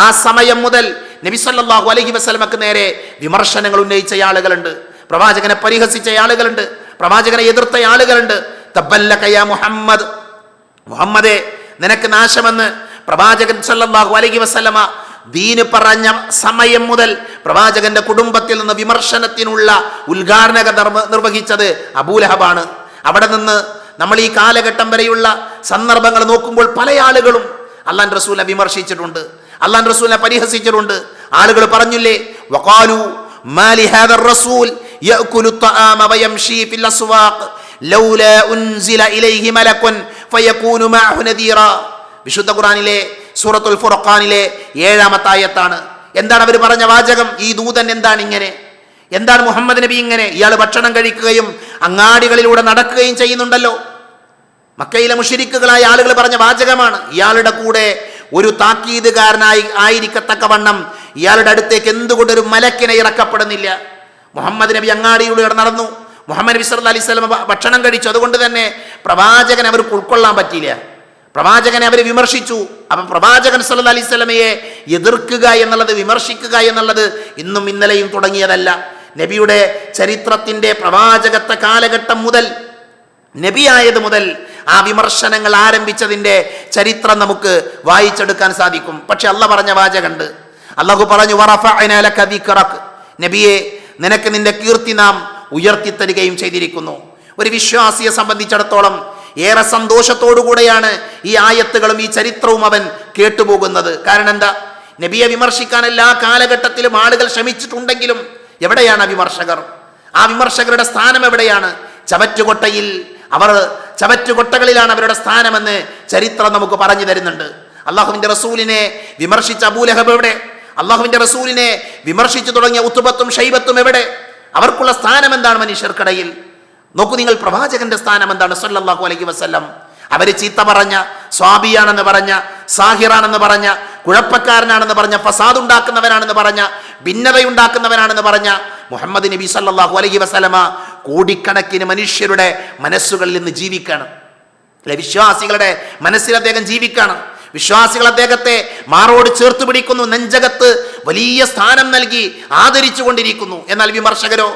ആ സമയം മുതൽ നബി സല്ലല്ലാഹു അലൈഹി വസല്ലമക്ക് നേരെ വിമർശനങ്ങൾ ഉന്നയിച്ച ആളുകളുണ്ട്. പ്രവാചകനെ പരിഹസിച്ച ആളുകളുണ്ട്. പ്രവാചകനെ എതിർത്ത ആളുകളുണ്ട്. തബ്ബല്ലക യാ മുഹമ്മദ്, മുഹമ്മദേ നിനക്ക് നാശമെന്ന് പ്രവാചകൻ സല്ലല്ലാഹു അലൈഹി വസല്ലമ ദീന് പറഞ്ഞ സമയം മുതൽ പ്രവാചകന്റെ കുടുംബത്തിൽ നിന്ന് വിമർശനത്തിനുള്ള ഉദ്ഘാടക നിർവഹിച്ചത് അബൂലഹബാണ്. അവിടെ നിന്ന് നമ്മൾ ഈ കാലഘട്ടം വരെയുള്ള സന്ദർഭങ്ങൾ നോക്കുമ്പോൾ പല ആളുകളും അല്ലാഹുവിന്റെ റസൂലിനെ വിമർശിച്ചിട്ടുണ്ട്, അല്ലാഹുവിന്റെ റസൂലിനെ പരിഹസിച്ചിട്ടുണ്ട്. ആളുകൾ പറഞ്ഞില്ലേ, വഖാലു മാലി ഹാദർ റസൂൽ യഅകുലു അത്അാമ വയംശി ഫിൽ അസ്വാഖ് ലൗലാ ഉൻസില ഇലൈഹി മലകുൻ ഫയകൂനു മഅഹു നദീറ. വിശുദ്ധ ഖുർആനിലെ സൂറത്തുൽ ഫുർഖാനിലെ 7-ാമത്തെ ആയത്താണ്. എന്താണ് അവർ പറഞ്ഞ വാചകം? ഈ ദൂതൻ എന്താണ് ഇങ്ങനെ? എന്താണ് മുഹമ്മദ് നബി ഇങ്ങനെ? ഇയാൾ ഭക്ഷണം കഴിക്കുകയും അങ്ങാടികളിലൂടെ നടക്കുകയും ചെയ്യുന്നുണ്ടല്ലോ. മക്കയിലെ മുശ്രിക്കുകളായ ആളുകൾ പറഞ്ഞ വാചകമാണ്. ഇയാളുടെ കൂടെ ഒരു താക്കീതുകാരനായി ആയിരിക്കത്തക്കവണ്ണം ഇയാളുടെ അടുത്തേക്ക് എന്തുകൊണ്ടൊരു മലക്കിനെ ഇറക്കപ്പെടുന്നില്ല? മുഹമ്മദ് നബി അങ്ങാടിയിലൂടെ നടന്നു, മുഹമ്മദ് നബി സല്ലല്ലാഹു അലൈഹി വസല്ലം ഭക്ഷണം കഴിച്ചു. അതുകൊണ്ട് തന്നെ പ്രവാചകനെ അവർക്ക് ഉൾക്കൊള്ളാൻ പറ്റിയില്ല. പ്രവാചകനെ അവർ വിമർശിച്ചു. അപ്പം പ്രവാചകൻ സല്ലല്ലാഹു അലൈഹി വസല്ലമയെ എതിർക്കുക എന്നുള്ളത്, വിമർശിക്കുക എന്നുള്ളത് ഇന്നും ഇന്നലെയും തുടങ്ങിയതല്ല. നബിയുടെ ചരിത്രത്തിന്റെ പ്രവാചകത്വ കാലഘട്ടം മുതൽ, നബിയായത് മുതൽ ആ വിമർശനങ്ങൾ ആരംഭിച്ചതിന്റെ ചരിത്രം നമുക്ക് വായിച്ചെടുക്കാൻ സാധിക്കും. പക്ഷെ അള്ളാഹ് പറഞ്ഞ വാചകമുണ്ട്. അള്ളാഹു പറഞ്ഞു, വറഫഅനാ ലക ദിക്റക, നബിയെ നിനക്ക് നിന്റെ കീർത്തി നാം ഉയർത്തിത്തരികയും ചെയ്തിരിക്കുന്നു. ഒരു വിശ്വാസിയെ സംബന്ധിച്ചിടത്തോളം ഏറെ സന്തോഷത്തോടുകൂടെയാണ് ഈ ആയത്തുകളും ഈ ചരിത്രവും അവൻ കേട്ടുപോകുന്നത്. കാരണം എന്താ? നബിയെ വിമർശിക്കാൻ എല്ലാ കാലഘട്ടത്തിലും ആളുകൾ ശ്രമിച്ചിട്ടുണ്ടെങ്കിലും എവിടെയാണ് വിമർശകർ? ആ വിമർശകരുടെ സ്ഥാനം എവിടെയാണ്? ചവറ്റുകൊട്ടയിൽ, അവർ ചവറ്റുകൊട്ടകളിലാണ് അവരുടെ സ്ഥാനമെന്ന് ചരിത്രം നമുക്ക് പറഞ്ഞു തരുന്നുണ്ട്. അള്ളാഹുവിന്റെ റസൂലിനെ വിമർശിച്ച അബൂലഹബ് എവിടെ? അള്ളാഹുവിന്റെ റസൂലിനെ വിമർശിച്ചു തുടങ്ങിയ ഉത്ബത്തും ഷൈബത്തും എവിടെ? അവർക്കുള്ള സ്ഥാനം എന്താണ് മനുഷ്യർക്കിടയിൽ? നോക്കൂ നിങ്ങൾ, പ്രവാചകന്റെ സ്ഥാനം എന്താണ് സല്ലല്ലാഹു അലൈഹി വസല്ലം? അവര് ചീത്ത പറഞ്ഞ, സ്വാബിയാണെന്ന് പറഞ്ഞ, സാഹിറാണെന്ന് പറഞ്ഞ, കുഴപ്പക്കാരനാണെന്ന് പറഞ്ഞ, ഫസാദ് ഉണ്ടാക്കുന്നവനാണെന്ന് പറഞ്ഞ, ഭിന്നതയുണ്ടാക്കുന്നവനാണെന്ന് പറഞ്ഞ മുഹമ്മദ് നബി സല്ലല്ലാഹു അലൈഹി വസല്ലമ കോടിക്കണക്കിന് മനുഷ്യരുടെ മനസ്സുകളിൽ നിന്ന് ജീവിക്കണം. അല്ലെ, വിശ്വാസികളുടെ മനസ്സിൽ അദ്ദേഹം ജീവിക്കണം. വിശ്വാസികൾ അദ്ദേഹത്തെ മാറോട് ചേർത്ത് പിടിക്കുന്നു, നെഞ്ചകത്ത് വലിയ സ്ഥാനം നൽകി ആദരിച്ചു കൊണ്ടിരിക്കുന്നു. എന്നാൽ വിമർശകരോ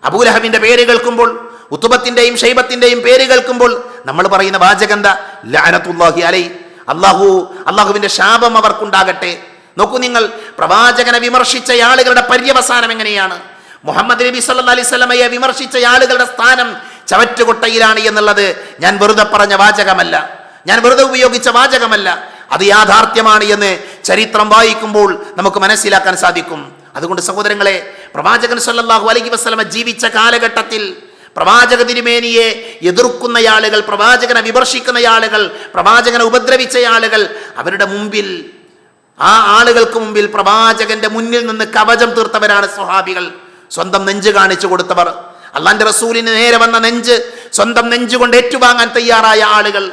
അബൂലഹബിന്റെ പേര് കേൾക്കുമ്പോൾ, ഉത്ബത്തിന്റെയും ഷൈബത്തിന്റെയും പേര് കേൾക്കുമ്പോൾ നമ്മൾ പറയുന്ന വാചകം എന്താ? ലഅനത്തുല്ലാഹി അലൈഹി, അള്ളാഹുവിന്റെ ശാപം അവർക്കുണ്ടാകട്ടെ. നോക്കൂ നിങ്ങൾ, പ്രവാചകനെ വിമർശിച്ച ആളുകളുടെ പര്യവസാനം എങ്ങനെയാണ്? മുഹമ്മദ് നബി സല്ലല്ലാഹു അലൈഹി വസല്ലമയെ വിമർശിച്ച ആളുകളുടെ സ്ഥാനം ചവറ്റുകൊട്ടയിലാണ് എന്നുള്ളത് ഞാൻ വെറുതെ പറഞ്ഞ വാചകമല്ല, ഞാൻ വെറുതെ ഉപയോഗിച്ച വാചകമല്ല. അത് യാഥാർത്ഥ്യമാണ് എന്ന് ചരിത്രം വായിക്കുമ്പോൾ നമുക്ക് മനസ്സിലാക്കാൻ സാധിക്കും. അതുകൊണ്ട് സഹോദരങ്ങളെ, പ്രവാചകൻ സല്ലല്ലാഹു അലൈഹി വസല്ലമ ജീവിച്ച കാലഘട്ടത്തിൽ പ്രവാചക തിരുമേനിയെ എതിർക്കുന്ന ആളുകൾ, പ്രവാചകനെ വിമർശിക്കുന്ന ആളുകൾ, പ്രവാചകനെ ഉപദ്രവിച്ച ആളുകൾ, അവരുടെ മുമ്പിൽ, ആ ആളുകൾക്ക് മുമ്പിൽ പ്രവാചകന്റെ മുന്നിൽ നിന്ന് കവചം തീർത്തവരാണ് സ്വഹാബികൾ. സ്വന്തം നെഞ്ച് കാണിച്ചു കൊടുത്തവർ, അള്ളാന്റെ റസൂലിന് നേരെ വന്ന നെഞ്ച് സ്വന്തം നെഞ്ചുകൊണ്ട് ഏറ്റുവാങ്ങാൻ തയ്യാറായ ആളുകൾ,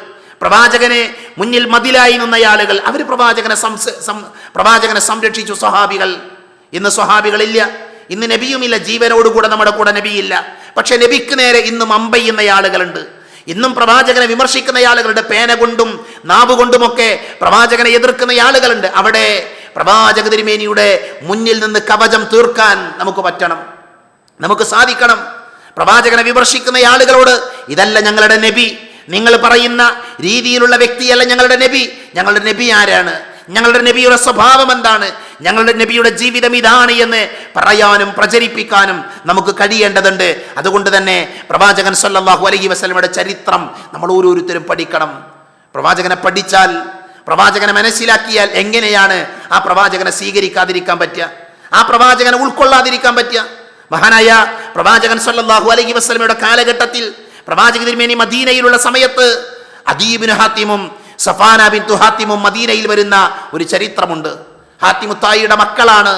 പ്രവാചകനെ മുന്നിൽ മതിലായി നിന്ന ആളുകൾ, അവർ പ്രവാചകനെ സംരക്ഷിച്ചു സ്വഹാബികൾ. ഇന്ന് സ്വഹാബികളില്ല, ഇന്ന് നബിയുമില്ല, ജീവനോടുകൂടെ നമ്മുടെ കൂടെ നബിയില്ല. പക്ഷെ നബിക്ക് നേരെ ഇന്നും അമ്പെയ്യുന്ന ആളുകളുണ്ട്. ഇന്നും പ്രവാചകനെ വിമർശിക്കുന്ന ആളുകളുണ്ട്. പേന കൊണ്ടും നാവ് കൊണ്ടുമൊക്കെ പ്രവാചകനെ എതിർക്കുന്ന ആളുകളുണ്ട്. അവിടെ പ്രവാചക തിരുമേനിയുടെ മുന്നിൽ നിന്ന് കവചം തീർക്കാൻ നമുക്ക് പറ്റണം, നമുക്ക് സാധിക്കണം. പ്രവാചകനെ വിമർശിക്കുന്ന ആളുകളോട് ഇതല്ല ഞങ്ങളുടെ നബി, നിങ്ങൾ പറയുന്ന രീതിയിലുള്ള വ്യക്തിയല്ല ഞങ്ങളുടെ നബി. ഞങ്ങളുടെ നബി ആരാണ്, ഞങ്ങളുടെ നബിയുടെ സ്വഭാവം എന്താണ്, ഞങ്ങളുടെ നബിയുടെ ജീവിതം ഇതാണ് എന്ന് പറയാനും പ്രചരിപ്പിക്കാനും നമുക്ക് കഴിയേണ്ടതുണ്ട്. അതുകൊണ്ട് തന്നെ പ്രവാചകൻ സല്ലല്ലാഹു അലൈഹി വസല്ലമയുടെ ചരിത്രം നമ്മൾ ഓരോരുത്തരും പഠിക്കണം. പ്രവാചകനെ പഠിച്ചാൽ, പ്രവാചകനെ മനസ്സിലാക്കിയാൽ എങ്ങനെയാണ് ആ പ്രവാചകനെ സ്വീകരിക്കാതിരിക്കാൻ പറ്റുക, ആ പ്രവാചകനെ ഉൾക്കൊള്ളാതിരിക്കാൻ പറ്റുക? മഹാനായ പ്രവാചകൻ സല്ലല്ലാഹു അലൈഹി വസല്ലമയുടെ കാലഘട്ടത്തിൽ പ്രവാചക തിരുമേനി മദീനയിലുള്ള സമയത്ത് അദീ ഇബ്നു ഹാത്തിമും സഫാന ബിൻതു ഹാത്തിമും മദീനയിൽ വരുന്ന ഒരു ചരിത്രമുണ്ട്. ഹാത്തിമുത്തായിയുടെ മക്കളാണ്.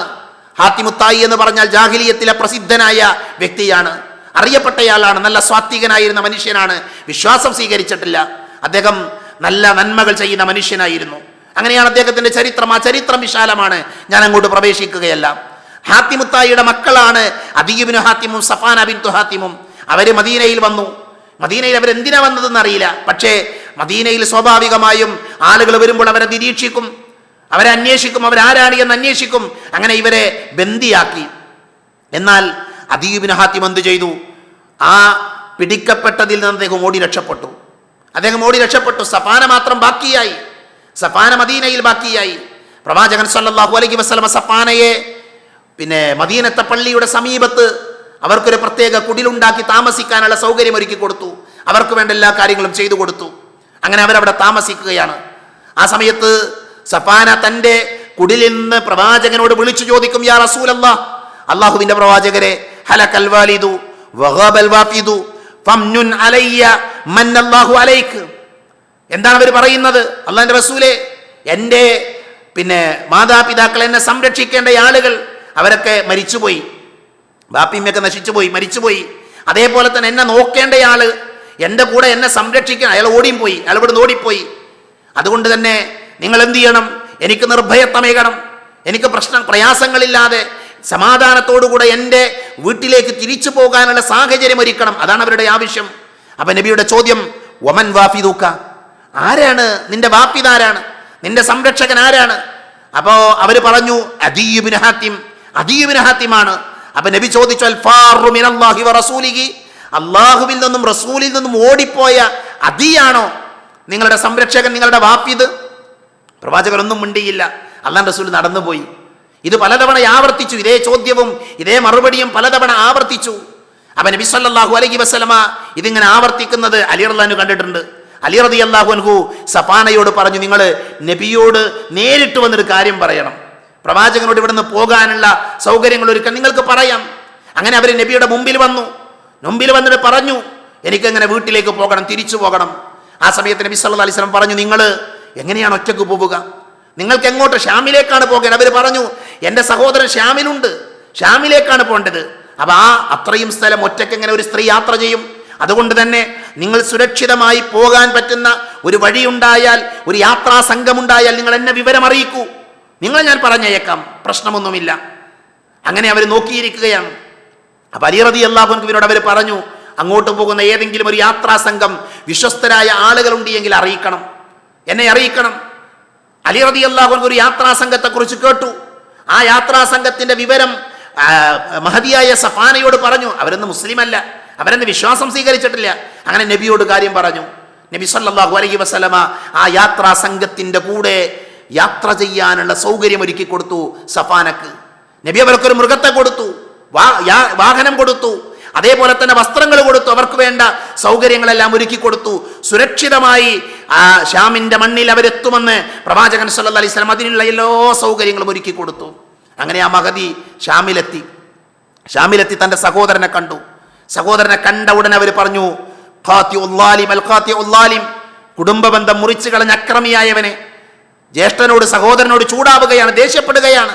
ഹാത്തിമുത്തായി എന്ന് പറഞ്ഞാൽ ജാഹിലിയത്തിലെ പ്രസിദ്ധനായ വ്യക്തിയാണ്, അറിയപ്പെട്ടയാളാണ്, നല്ല സ്വാത്വികനായിരുന്ന മനുഷ്യനാണ്. വിശ്വാസം സ്വീകരിച്ചിട്ടില്ല. അദ്ദേഹം നല്ല നന്മകൾ ചെയ്യുന്ന മനുഷ്യനായിരുന്നു. അങ്ങനെയാണ് അദ്ദേഹത്തിന്റെ ചരിത്രം. ആ ചരിത്രം വിശാലമാണ്, ഞാൻ അങ്ങോട്ട് പ്രവേശിക്കുകയല്ല. ഹാത്തിമുത്തായിയുടെ മക്കളാണ് അദീ ഇബ്നു ഹാത്തിമും സഫാന ബിൻതു ഹാത്തിമും. അവര് മദീനയിൽ വന്നു. മദീനയിൽ അവരെന്തിനാ വന്നതെന്ന് അറിയില്ല. പക്ഷേ മദീനയിൽ സ്വാഭാവികമായും ആളുകൾ വരുമ്പോൾ അവരെ നിരീക്ഷിക്കും, അവരെ അന്വേഷിക്കും, അവരാരാണ് എന്ന് അന്വേഷിക്കും. അങ്ങനെ ഇവരെ ബന്ദിയാക്കി. എന്നാൽ അദീ ഇബ്നു ഹാത്തിം എന്ത് ചെയ്തു? ആ പിടിക്കപ്പെട്ടതിൽ നിന്ന് അദ്ദേഹം ഓടി രക്ഷപ്പെട്ടു. സഫാന മാത്രം ബാക്കിയായി. സഫാന മദീനയിൽ ബാക്കിയായി. പ്രവാചകൻ സല്ലല്ലാഹു അലൈഹി വസല്ലമ സഫാനയെ മദീനത്തെ പള്ളിയുടെ സമീപത്ത് അവർക്കൊരു പ്രത്യേക കുടിലുണ്ടാക്കി താമസിക്കാനുള്ള സൗകര്യം ഒരുക്കി കൊടുത്തു. അവർക്ക് വേണ്ട എല്ലാ കാര്യങ്ങളും ചെയ്തു കൊടുത്തു. അങ്ങനെ അവരവിടെ താമസിക്കുകയാണ്. ആ സമയത്ത് സഫാന തൻ്റെ കുടിലിൽ നിന്ന് പ്രവാചകനോട് വിളിച്ചു ചോദിക്കും, യാ റസൂലല്ലാഹ്, അല്ലാഹുവിന്റെ പ്രവാചകരെ, ഹലകൽ വാലിദു വഗബൽ വാഫിദു ഫംനുൻ അലയ്യ മന്നല്ലാഹു അലൈക്. എന്താണ് അവർ പറയുന്നത്? അല്ലാഹുവിന്റെ റസൂലേ, എൻ്റെ മാതാപിതാക്കൾ, എന്നെ സംരക്ഷിക്കേണ്ട ആളുകൾ അവരൊക്കെ മരിച്ചുപോയി, ബാപ്പിമ്മയൊക്കെ മരിച്ചുപോയി. അതേപോലെ തന്നെ എന്നെ നോക്കേണ്ട ആള്, എൻ്റെ കൂടെ എന്നെ സംരക്ഷിക്കാൻ അയാൾ ഓടിപ്പോയി, അയാൾ ഇവിടുന്ന് ഓടിപ്പോയി. അതുകൊണ്ട് തന്നെ നിങ്ങൾ എന്ത് ചെയ്യണം? എനിക്ക് നിർഭയത്വമേകണം, എനിക്ക് പ്രയാസങ്ങളില്ലാതെ സമാധാനത്തോടുകൂടെ എൻ്റെ വീട്ടിലേക്ക് തിരിച്ചു പോകാനുള്ള സാഹചര്യം ഒരുക്കണം. അതാണ് അവരുടെ ആവശ്യം. അപ്പൊ നബിയുടെ ചോദ്യം, വമൻ വാഫിദുക, ആരാണ് നിന്റെ വാഫിദാരാണ്, നിന്റെ സംരക്ഷകൻ ആരാണ്? അപ്പോ അവര് പറഞ്ഞു, അദീ ഇബ്നു ഹാത്തിമാണ്. അപ്പൊ നബി ചോദിച്ചു, അൽ ഫാറു മിനല്ലാഹി വറസൂലിഹി, അല്ലാഹുവിൽ നിന്നും റസൂലിൽ നിന്നും ഓടിപ്പോയ അദിയാണോ നിങ്ങളുടെ സംരക്ഷകൻ, നിങ്ങളുടെ വാഫിദ്? പ്രവാചകർ ഒന്നും മിണ്ടിയില്ല. അല്ലാഹു റസൂൽ നടന്നുപോയി. ഇത് പലതവണ ആവർത്തിച്ചു, ഇതേ ചോദ്യവും ഇതേ മറുപടിയും പലതവണ ആവർത്തിച്ചു. അപ്പൊ നബി സല്ലല്ലാഹു അലൈഹി വസല്ലമ ഇതിങ്ങനെ ആവർത്തിക്കുന്നത് അലി റളിയല്ലാഹു അൻഹു കണ്ടിട്ടുണ്ട്. അലി റളിയല്ലാഹു അൻഹു സഫാനയോട് പറഞ്ഞു, നിങ്ങൾ നബിയോട് നേരിട്ട് വന്നൊരു കാര്യം പറയണം, പ്രവാചകനോട് ഇവിടുന്ന് പോകാനുള്ള സൗകര്യങ്ങൾ ഒരുക്കാൻ നിങ്ങൾക്ക് പറയാം. അങ്ങനെ അവർ നബിയുടെ മുമ്പിൽ വന്നിട്ട് പറഞ്ഞു, എനിക്കെങ്ങനെ വീട്ടിലേക്ക് പോകണം, തിരിച്ചു പോകണം. ആ സമയത്ത് നബി സല്ലല്ലാഹു അലൈഹി വസല്ലം പറഞ്ഞു, നിങ്ങൾ എങ്ങനെയാണ് ഒറ്റക്ക് പോവുക? നിങ്ങൾക്ക് എങ്ങോട്ട്? ഷാമിലേക്കാണ് പോകേണ്ടത്. അവർ പറഞ്ഞു, എൻ്റെ സഹോദരൻ ഷാമിലുണ്ട്, ഷാമിലേക്കാണ് പോകേണ്ടത്. അപ്പൊ അത്രയും സ്ഥലം ഒറ്റയ്ക്ക് എങ്ങനെ ഒരു സ്ത്രീ യാത്ര ചെയ്യും? അതുകൊണ്ട് തന്നെ നിങ്ങൾ സുരക്ഷിതമായി പോകാൻ പറ്റുന്ന ഒരു വഴിയുണ്ടായാൽ, ഒരു യാത്രാ സംഘമുണ്ടായാൽ നിങ്ങൾ എന്നെ വിവരം അറിയിക്കൂ, നിങ്ങൾ ഞാൻ പറഞ്ഞേക്കാം, പ്രശ്നമൊന്നുമില്ല. അങ്ങനെ അവർ നോക്കിയിരിക്കുകയാണ്. അപ്പൊ അലി റളിയല്ലാഹു അൻഹുവിനോട് അവർ പറഞ്ഞു, അങ്ങോട്ട് പോകുന്ന ഏതെങ്കിലും ഒരു യാത്രാ സംഘം വിശ്വസ്തരായ ആളുകളുണ്ട് എങ്കിൽ എന്നെ അറിയിക്കണം. അലി റളിയല്ലാഹു അൻഹു ഒരു യാത്രാ സംഘത്തെ കുറിച്ച് കേട്ടു. ആ യാത്രാ സംഘത്തിന്റെ വിവരം മഹദിയായ സഫാനയോട് പറഞ്ഞു. അവരൊന്നും മുസ്ലിം അല്ല, അവരെന്ന് വിശ്വാസം സ്വീകരിച്ചിട്ടില്ല. അങ്ങനെ നബിയോട് കാര്യം പറഞ്ഞു. നബി സല്ലല്ലാഹു അലൈഹി വസല്ലമ ആ യാത്രാ സംഘത്തിന്റെ കൂടെ യാത്ര ചെയ്യാനുള്ള സൗകര്യം ഒരുക്കി കൊടുത്തു സഫാനക്ക്. നബി അവർക്കൊരു മൃഗത്തെ കൊടുത്തു, വാഹനം കൊടുത്തു, അതേപോലെ തന്നെ വസ്ത്രങ്ങൾ കൊടുത്തു, അവർക്ക് വേണ്ട സൗകര്യങ്ങളെല്ലാം ഒരുക്കി കൊടുത്തു. സുരക്ഷിതമായി ആ ഷാമിന്റെ മണ്ണിൽ അവരെത്തുമെന്ന് പ്രവാചകൻ സല്ലല്ലാഹു അലൈഹി വസല്ലം അതിനുള്ള എല്ലാ സൗകര്യങ്ങളും ഒരുക്കി കൊടുത്തു. അങ്ങനെ ആ മഹദി ഷാമിലെത്തി തന്റെ സഹോദരനെ കണ്ടു. സഹോദരനെ കണ്ട ഉടനെ അവർ പറഞ്ഞു, കുടുംബ ബന്ധം മുറിച്ചു കളഞ്ഞ അക്രമിയായവനെ, ജ്യേഷ്ഠനോട് സഹോദരനോട് ചൂടാവുകയാണ്, ദേഷ്യപ്പെടുകയാണ്.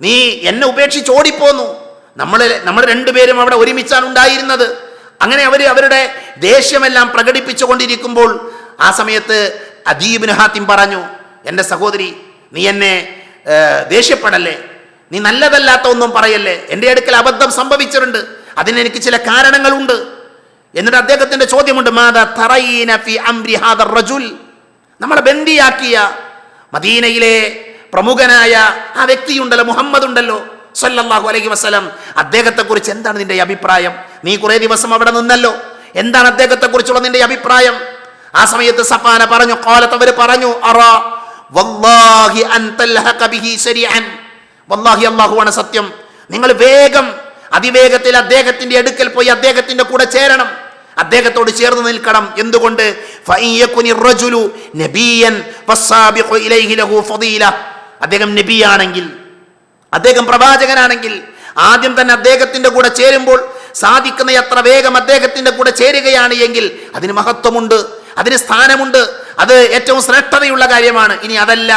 നീ എന്നെ ഉപേക്ഷിച്ച് ഓടിപ്പോന്നു, നമ്മൾ രണ്ടുപേരും അവിടെ ഒരുമിച്ചാണ് ഉണ്ടായിരുന്നത്. അങ്ങനെ അവരുടെ ദേഷ്യമെല്ലാം പ്രകടിപ്പിച്ചുകൊണ്ടിരിക്കുമ്പോൾ ആ സമയത്ത് അദീ ഇബ്നു ഹാത്തിം പറഞ്ഞു, എൻ്റെ സഹോദരി, നീ എന്നെ ദേഷ്യപ്പെടല്ലേ, നീ നല്ലതല്ലാത്ത ഒന്നും പറയല്ലേ, എൻ്റെ അടുക്കൽ അബദ്ധം സംഭവിച്ചിട്ടുണ്ട്, അതിനെനിക്ക് ചില കാരണങ്ങളുണ്ട്. എന്നിട്ട് അദ്ദേഹത്തിന്റെ ചോദ്യമുണ്ട്, മാദാ തറൈന ഫി അംരി ഹാദർ റജുൽ, നമ്മളെ ബന്ദിയാക്കിയ മദീനയിലെ പ്രമുഖനായ ആ വ്യക്തിയുണ്ടല്ലോ, മുഹമ്മദ് ഉണ്ടല്ലോ സല്ലല്ലാഹു അലൈഹി വസല്ലം, അദ്ദേഹത്തെ കുറിച്ച് എന്താണ് നിന്റെ അഭിപ്രായം? നീ കുറെ ദിവസം അവിടെ നിന്നല്ലോ, എന്താണ് അദ്ദേഹത്തെ കുറിച്ചുള്ള നിന്റെ അഭിപ്രായം? ആ സമയത്ത് സഫാന പറഞ്ഞു, ഖാലത്ത് അവർ പറഞ്ഞു, അറാ വല്ലാഹി അൻ തൽഹഖ ബിഹി സരിഅൻ, വല്ലാഹി അല്ലാഹുവാണ് സത്യം, നിങ്ങൾ വേഗം അതിവേഗത്തിൽ അദ്ദേഹത്തിന്റെ അടുക്കൽ പോയി അദ്ദേഹത്തിന്റെ കൂടെ ചേരണം, അദ്ദേഹത്തോട് ചേർന്ന് നിൽക്കണം. എന്തുകൊണ്ട്? അദ്ദേഹം നബിയാണെങ്കിൽ, അദ്ദേഹം പ്രവാചകനാണെങ്കിൽ ആദ്യം തന്നെ അദ്ദേഹത്തിന്റെ കൂടെ ചേരുമ്പോൾ സാധിക്കുന്ന എത്ര വേഗം അദ്ദേഹത്തിന്റെ കൂടെ ചേരുകയാണ് എങ്കിൽ അതിന് മഹത്വമുണ്ട്, അതിന് സ്ഥാനമുണ്ട്, അത് ഏറ്റവും ശ്രേഷ്ഠതയുള്ള കാര്യമാണ്. ഇനി അതല്ല,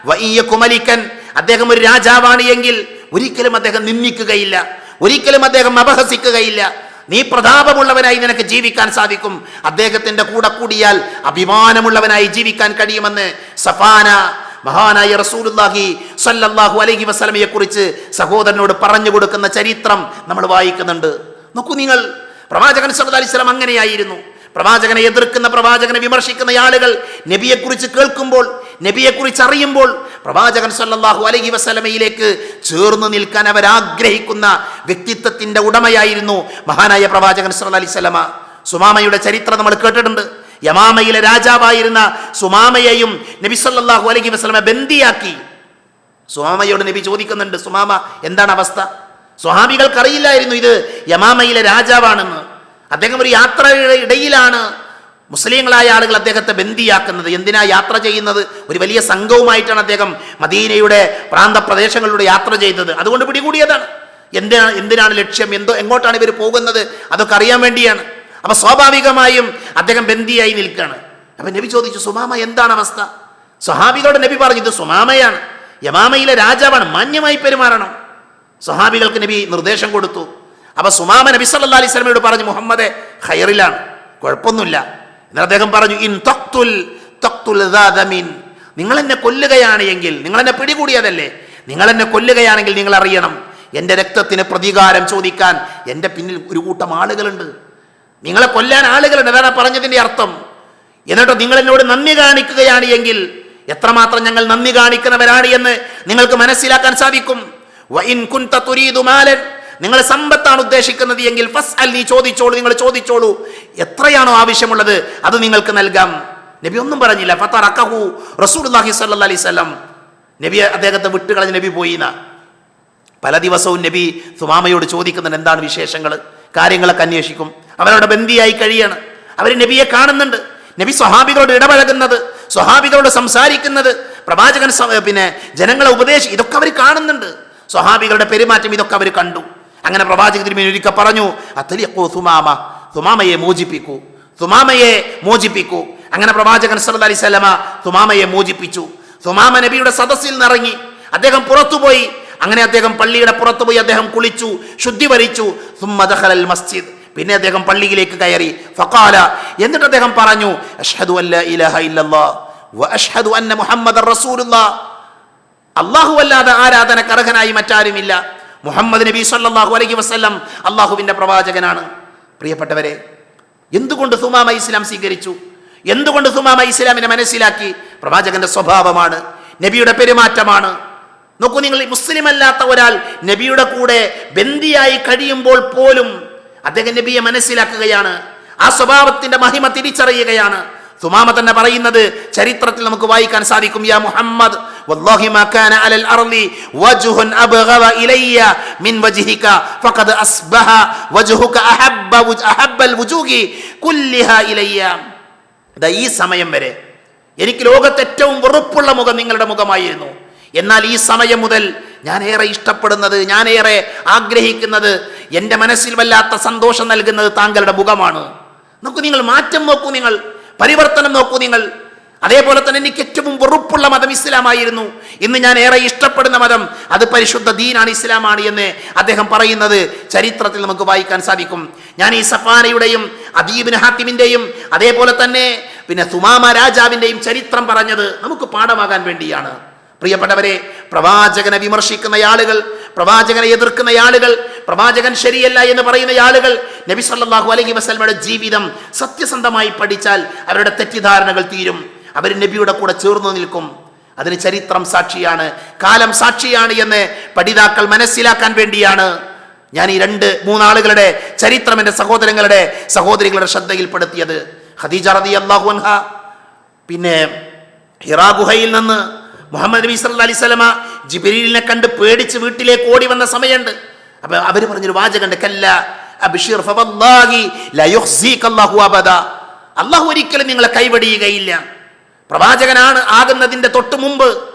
വഇയ്യകുമലിക്കൻ, അദ്ദേഹം ഒരു രാജാവാണ് എങ്കിൽ ഒരിക്കലും അദ്ദേഹം നിന്ദിക്കുകയില്ല, ഒരിക്കലും അദ്ദേഹം അപഹസിക്കുകയില്ല. നീ പ്രതാപമുള്ളവനായി നിനക്ക് ജീവിക്കാൻ സാധിക്കും, അദ്ദേഹത്തിന്റെ കൂടെ കൂടിയാൽ അഭിമാനമുള്ളവനായി ജീവിക്കാൻ കഴിയുമെന്ന് സഫാന മഹാനായ റസൂലുള്ളാഹി സ്വല്ലല്ലാഹു അലൈഹി വസല്ലമയെ കുറിച്ച് സഹോദരനോട് പറഞ്ഞു കൊടുക്കുന്ന ചരിത്രം നമ്മൾ വായിക്കുന്നുണ്ട്. നോക്കൂ നിങ്ങൾ, പ്രവാചകൻ സല്ലല്ലാഹു അലൈഹി വസല്ലം അങ്ങനെയായിരുന്നു. പ്രവാചകനെ എതിർക്കുന്ന, പ്രവാചകനെ വിമർശിക്കുന്ന ആളുകൾ നബിയെക്കുറിച്ച് കേൾക്കുമ്പോൾ, നബിയെക്കുറിച്ച് അറിയുമ്പോൾ പ്രവാചകൻ സല്ലല്ലാഹു അലൈഹി വസല്ലമയിലേക്ക് ചേർന്ന് നിൽക്കാൻ അവരാഗ്രഹിക്കുന്ന വ്യക്തിത്വത്തിന്റെ ഉടമയായിരുന്നു മഹാനായ പ്രവാചകൻ സല്ലല്ലാഹു അലൈഹി വസല്ലമ. സുമാമയുടെ ചരിത്രം നമ്മൾ കേട്ടിട്ടുണ്ട്. യമാമയിലെ രാജാവായിരുന്ന സുമാമയെയും നബി സല്ലല്ലാഹു അലൈഹി വസല്ലമ ബന്ദിയാക്കി. സുമാമയോട് നബി ചോദിക്കുന്നുണ്ട്, സുമാമ എന്താണ് അവസ്ഥ? സ്വഹാബികൾക്കറിയില്ലായിരുന്നു ഇത് യമാമയിലെ രാജാവാണെന്ന്. അദ്ദേഹം ഒരു യാത്രയുടെ ഇടയിലാണ് മുസ്ലിങ്ങളായ ആളുകൾ അദ്ദേഹത്തെ ബന്ദിയാക്കുന്നത്. എന്തിനാ യാത്ര ചെയ്യുന്നത്? ഒരു വലിയ സംഘവുമായിട്ടാണ് അദ്ദേഹം മദീനയുടെ പ്രാന്തപ്രദേശങ്ങളിലൂടെ യാത്ര ചെയ്തത്. അതുകൊണ്ട് പിടികൂടിയതാണ്. എന്തിനാണ് ലക്ഷ്യം, എങ്ങോട്ടാണ് ഇവർ പോകുന്നത്, അതൊക്കെ അറിയാൻ വേണ്ടിയാണ്. അപ്പൊ സ്വാഭാവികമായും അദ്ദേഹം ബന്ദിയായി നിൽക്കുകയാണ്. അപ്പൊ നബി ചോദിച്ചു, സുമാമ എന്താണ് അവസ്ഥ? സ്വഹാബികളോട് നബി പറഞ്ഞു, ഇത് സുമാമയാണ്, യമാമയിലെ രാജാവാണ്, മാന്യമായി പെരുമാറണം. സ്വഹാബികൾക്ക് നബി നിർദ്ദേശം കൊടുത്തു. അപ്പൊ സുമാമ നബി സല്ലല്ലാഹു അലൈഹി വസല്ലമയോട് പറഞ്ഞു, മുഹമ്മദ് ഖൈറിലാണ്, കുഴപ്പമൊന്നുമില്ല. എന്നാൽ അദ്ദേഹം പറഞ്ഞു, ഇൻ തഖ്തുൽ ദാദമിൻ, നിങ്ങൾ എന്നെ കൊല്ലുകയാണ് എങ്കിൽ, നിങ്ങൾ എന്നെ പിടികൂടിയതല്ലേ, നിങ്ങൾ എന്നെ കൊല്ലുകയാണെങ്കിൽ നിങ്ങൾ അറിയണം, എൻ്റെ രക്തത്തിന് പ്രതികാരം ചോദിക്കാൻ എൻ്റെ പിന്നിൽ ഒരു കൂട്ടം ആളുകളുണ്ട്, നിങ്ങളെ കൊല്ലാൻ ആളുകളുണ്ട്. അതാണ് പറഞ്ഞതിൻ്റെ അർത്ഥം. എന്നിട്ടോ നിങ്ങൾ എന്നോട് നന്ദി കാണിക്കുകയാണ് എങ്കിൽ എത്രമാത്രം ഞങ്ങൾ നന്ദി കാണിക്കുന്നവരാണ് എന്ന് നിങ്ങൾക്ക് മനസ്സിലാക്കാൻ സാധിക്കും. വഇൻ കുൻത തുരീദു മാലൻ, നിങ്ങൾ സമ്പത്താണ് ഉദ്ദേശിക്കുന്നത് എങ്കിൽ ഫസ്അൽ, നീ ചോദിച്ചോളൂ, നിങ്ങൾ ചോദിച്ചോളൂ, എത്രയാണോ ആവശ്യമുള്ളത് അത് നിങ്ങൾക്ക് നൽകാം. നബി ഒന്നും പറഞ്ഞില്ല. ഫതറകഹു റസൂലുള്ളാഹി സ്വല്ലല്ലാഹി അലൈഹി വസല്ലം, നബി അദ്ദേഹത്തെ വിട്ടുകളഞ്ഞ് നബി പോയിന. പല ദിവസവും നബി സുമാമയോട് ചോദിക്കുന്നുണ്ട്, എന്താണ് വിശേഷങ്ങൾ, കാര്യങ്ങളൊക്കെ അന്വേഷിക്കും. അവരവിടെ ബന്ദിയായി കഴിയാണ്. അവർ നബിയെ കാണുന്നുണ്ട്, നബി സ്വഹാബികളോട് ഇടപഴകുന്നത്, സ്വഹാബികളോട് സംസാരിക്കുന്നത്, പ്രവാചകൻ ജനങ്ങളെ ഇതൊക്കെ അവർ കാണുന്നുണ്ട്. സ്വഹാബികളുടെ പെരുമാറ്റം ഇതൊക്കെ അവർ കണ്ടു. അങ്ങനെ പ്രവാചകൻ തിരുമേനി ഒരിക്കൽ പറഞ്ഞു, അത്തലിഖു സുമാമ, സുമാമയെ മോചിപ്പിക്കൂ, സുമാമയെ മോചിപ്പിക്കൂ. അങ്ങനെ പ്രവാചകൻ സല്ലല്ലാഹു അലൈഹി വസല്ലമ സുമാമയെ മോചിപ്പിച്ചു. സുമാമ നബിയുടെ സദസ്സിൽ നിന്നിറങ്ങി അദ്ദേഹം പുറത്തുപോയി. അങ്ങനെ അദ്ദേഹം പള്ളിയുടെ പുറത്തുപോയി അദ്ദേഹം കുളിച്ചു, ശുദ്ധി വരിച്ചു. സുമ്മ ദഖലൽ മസ്ജിദ്, പിന്നെ അദ്ദേഹം പള്ളിയിലേക്ക് കയറി. ഫഖാല, എന്നിട്ട് അദ്ദേഹം പറഞ്ഞു, അഷ്ഹദു അല്ലാ ഇലാഹ ഇല്ലല്ലാഹ് വ അഷ്ഹദു അന്ന മുഹമ്മദർ റസൂലുള്ളാഹ്, അല്ലാഹു അല്ലാതെ ആരാധനക്ക് അർഹനായി മറ്റാരുമില്ല, മുഹമ്മദ് നബി സല്ലല്ലാഹു അലൈഹി വസല്ലം അല്ലാഹുവിന്റെ പ്രവാചകനാണ്. പ്രിയപ്പെട്ടവരെ, എന്തുകൊണ്ട് സുമാമ ഇസ്ലാം സ്വീകരിച്ചു? എന്തുകൊണ്ട് സുമാമ ഇസ്ലാമിനെ മനസ്സിലാക്കി? പ്രവാചകന്റെ സ്വഭാവമാണ്, നബിയുടെ പെരുമാറ്റമാണ്. നോക്കൂ നിങ്ങൾ, മുസ്ലിം അല്ലാത്ത ഒരാൾ നബിയുടെ കൂടെ ബന്ദിയായി കഴിയുമ്പോൾ പോലും അദ്ദേഹം നബിയെ മനസ്സിലാക്കുകയാണ്, ആ സ്വഭാവത്തിന്റെ മഹിമ തിരിച്ചറിയുകയാണ്. സുമാമ തന്നെ പറയുന്നത് ചരിത്രത്തിൽ നമുക്ക് വായിക്കാൻ സാധിക്കും, യാ മുഹമ്മദ് വല്ലാഹി മാ കാന അലൽ അർളി വജ്ഹുൻ അബ്ഗദ ഇലയ്യ മിൻ വജ്ഹിക ഫഖദ് അസ്ബഹ വജ്ഹുക അഹബ്ബൽ വുജൂഹി കുല്ലിഹാ ഇലയ്യ. ഈ സമയം വരെ എനിക്ക് ലോകത്തെ ഏറ്റവും വെറുപ്പുള്ള മുഖം നിങ്ങളുടെ മുഖമായിരുന്നു. എന്നാൽ ഈ സമയം മുതൽ ഞാൻ ഏറെ ഇഷ്ടപ്പെടുന്നത്, ഞാൻ ഏറെ ആഗ്രഹിക്കുന്നത്, എൻ്റെ മനസ്സിൽ വല്ലാത്ത സന്തോഷം നൽകുന്നത് താങ്കളുടെ മുഖമാണ്. നോക്കൂ നിങ്ങൾ, മാറ്റം നോക്കൂ നിങ്ങൾ, പരിവർത്തനം നോക്കൂ നിങ്ങൾ. അതേപോലെ തന്നെ എനിക്ക് ഏറ്റവും വെറുപ്പുള്ള മതം ഇസ്ലാമായിരുന്നു, ഇന്ന് ഞാൻ ഏറെ ഇഷ്ടപ്പെടുന്ന മതം അത് പരിശുദ്ധ ദീനാണ്, ഇസ്ലാമാണ് എന്ന് അദ്ദേഹം പറയുന്നത് ചരിത്രത്തിൽ നമുക്ക് വായിക്കാൻ സാധിക്കും. ഞാൻ ഈ സഫാനയുടെയും അദീബിൻ ഹാത്തിമിൻ്റെയും അതേപോലെ തന്നെ സുമാമ രാജാവിൻ്റെയും ചരിത്രം പറഞ്ഞത് നമുക്ക് പാഠമാകാൻ വേണ്ടിയാണ്. പ്രിയപ്പെട്ടവരെ, പ്രവാചകനെ വിമർശിക്കുന്ന ആളുകൾ, പ്രവാചകനെ എതിർക്കുന്ന ആളുകൾ, പ്രവാചകൻ ശരിയല്ല എന്ന് പറയുന്ന ആളുകൾ നബി സല്ലല്ലാഹു അലൈഹി വസല്ലമയുടെ ജീവിതം സത്യസന്ധമായി പഠിച്ചാൽ അവരുടെ തെറ്റിദ്ധാരണകൾ തീരും. അവർ നബിയുടെ കൂടെ ചേർന്ന് നിൽക്കും. അതിന് ചരിത്രം സാക്ഷിയാണ്, കാലം സാക്ഷിയാണ് എന്ന് പഠിതാക്കൾ മനസ്സിലാക്കാൻ വേണ്ടിയാണ് ഞാൻ ഈ 2-3 ആളുകളുടെ ചരിത്രം എൻ്റെ സഹോദരികളുടെ ശ്രദ്ധയിൽപ്പെടുത്തിയത്. ഖദീജ റളിയല്ലാഹു അൻഹ പിന്നെ ഹിറാ ഗുഹയിൽ നിന്ന് മുഹമ്മദ് നബി സല്ലല്ലാഹു അലൈഹി വസല്ലമ ജിബ്രീലിനെ കണ്ട് പേടിച്ച് വീട്ടിലേക്ക് ഓടി വന്ന സമയമുണ്ട്. അപ്പൊ അവർ പറഞ്ഞൊരു വാചകമുണ്ട്, കല്ല അബ്ശിർ ഫവല്ലാഹി ലാ യുഖ്സികല്ലാഹു അബദ. അല്ലാഹു ഒരിക്കലും നിങ്ങളെ കൈവടിയുകയില്ല. പ്രവാചകനാണ് ആകുന്നതിന്റെ തൊട്ട് മുമ്പ്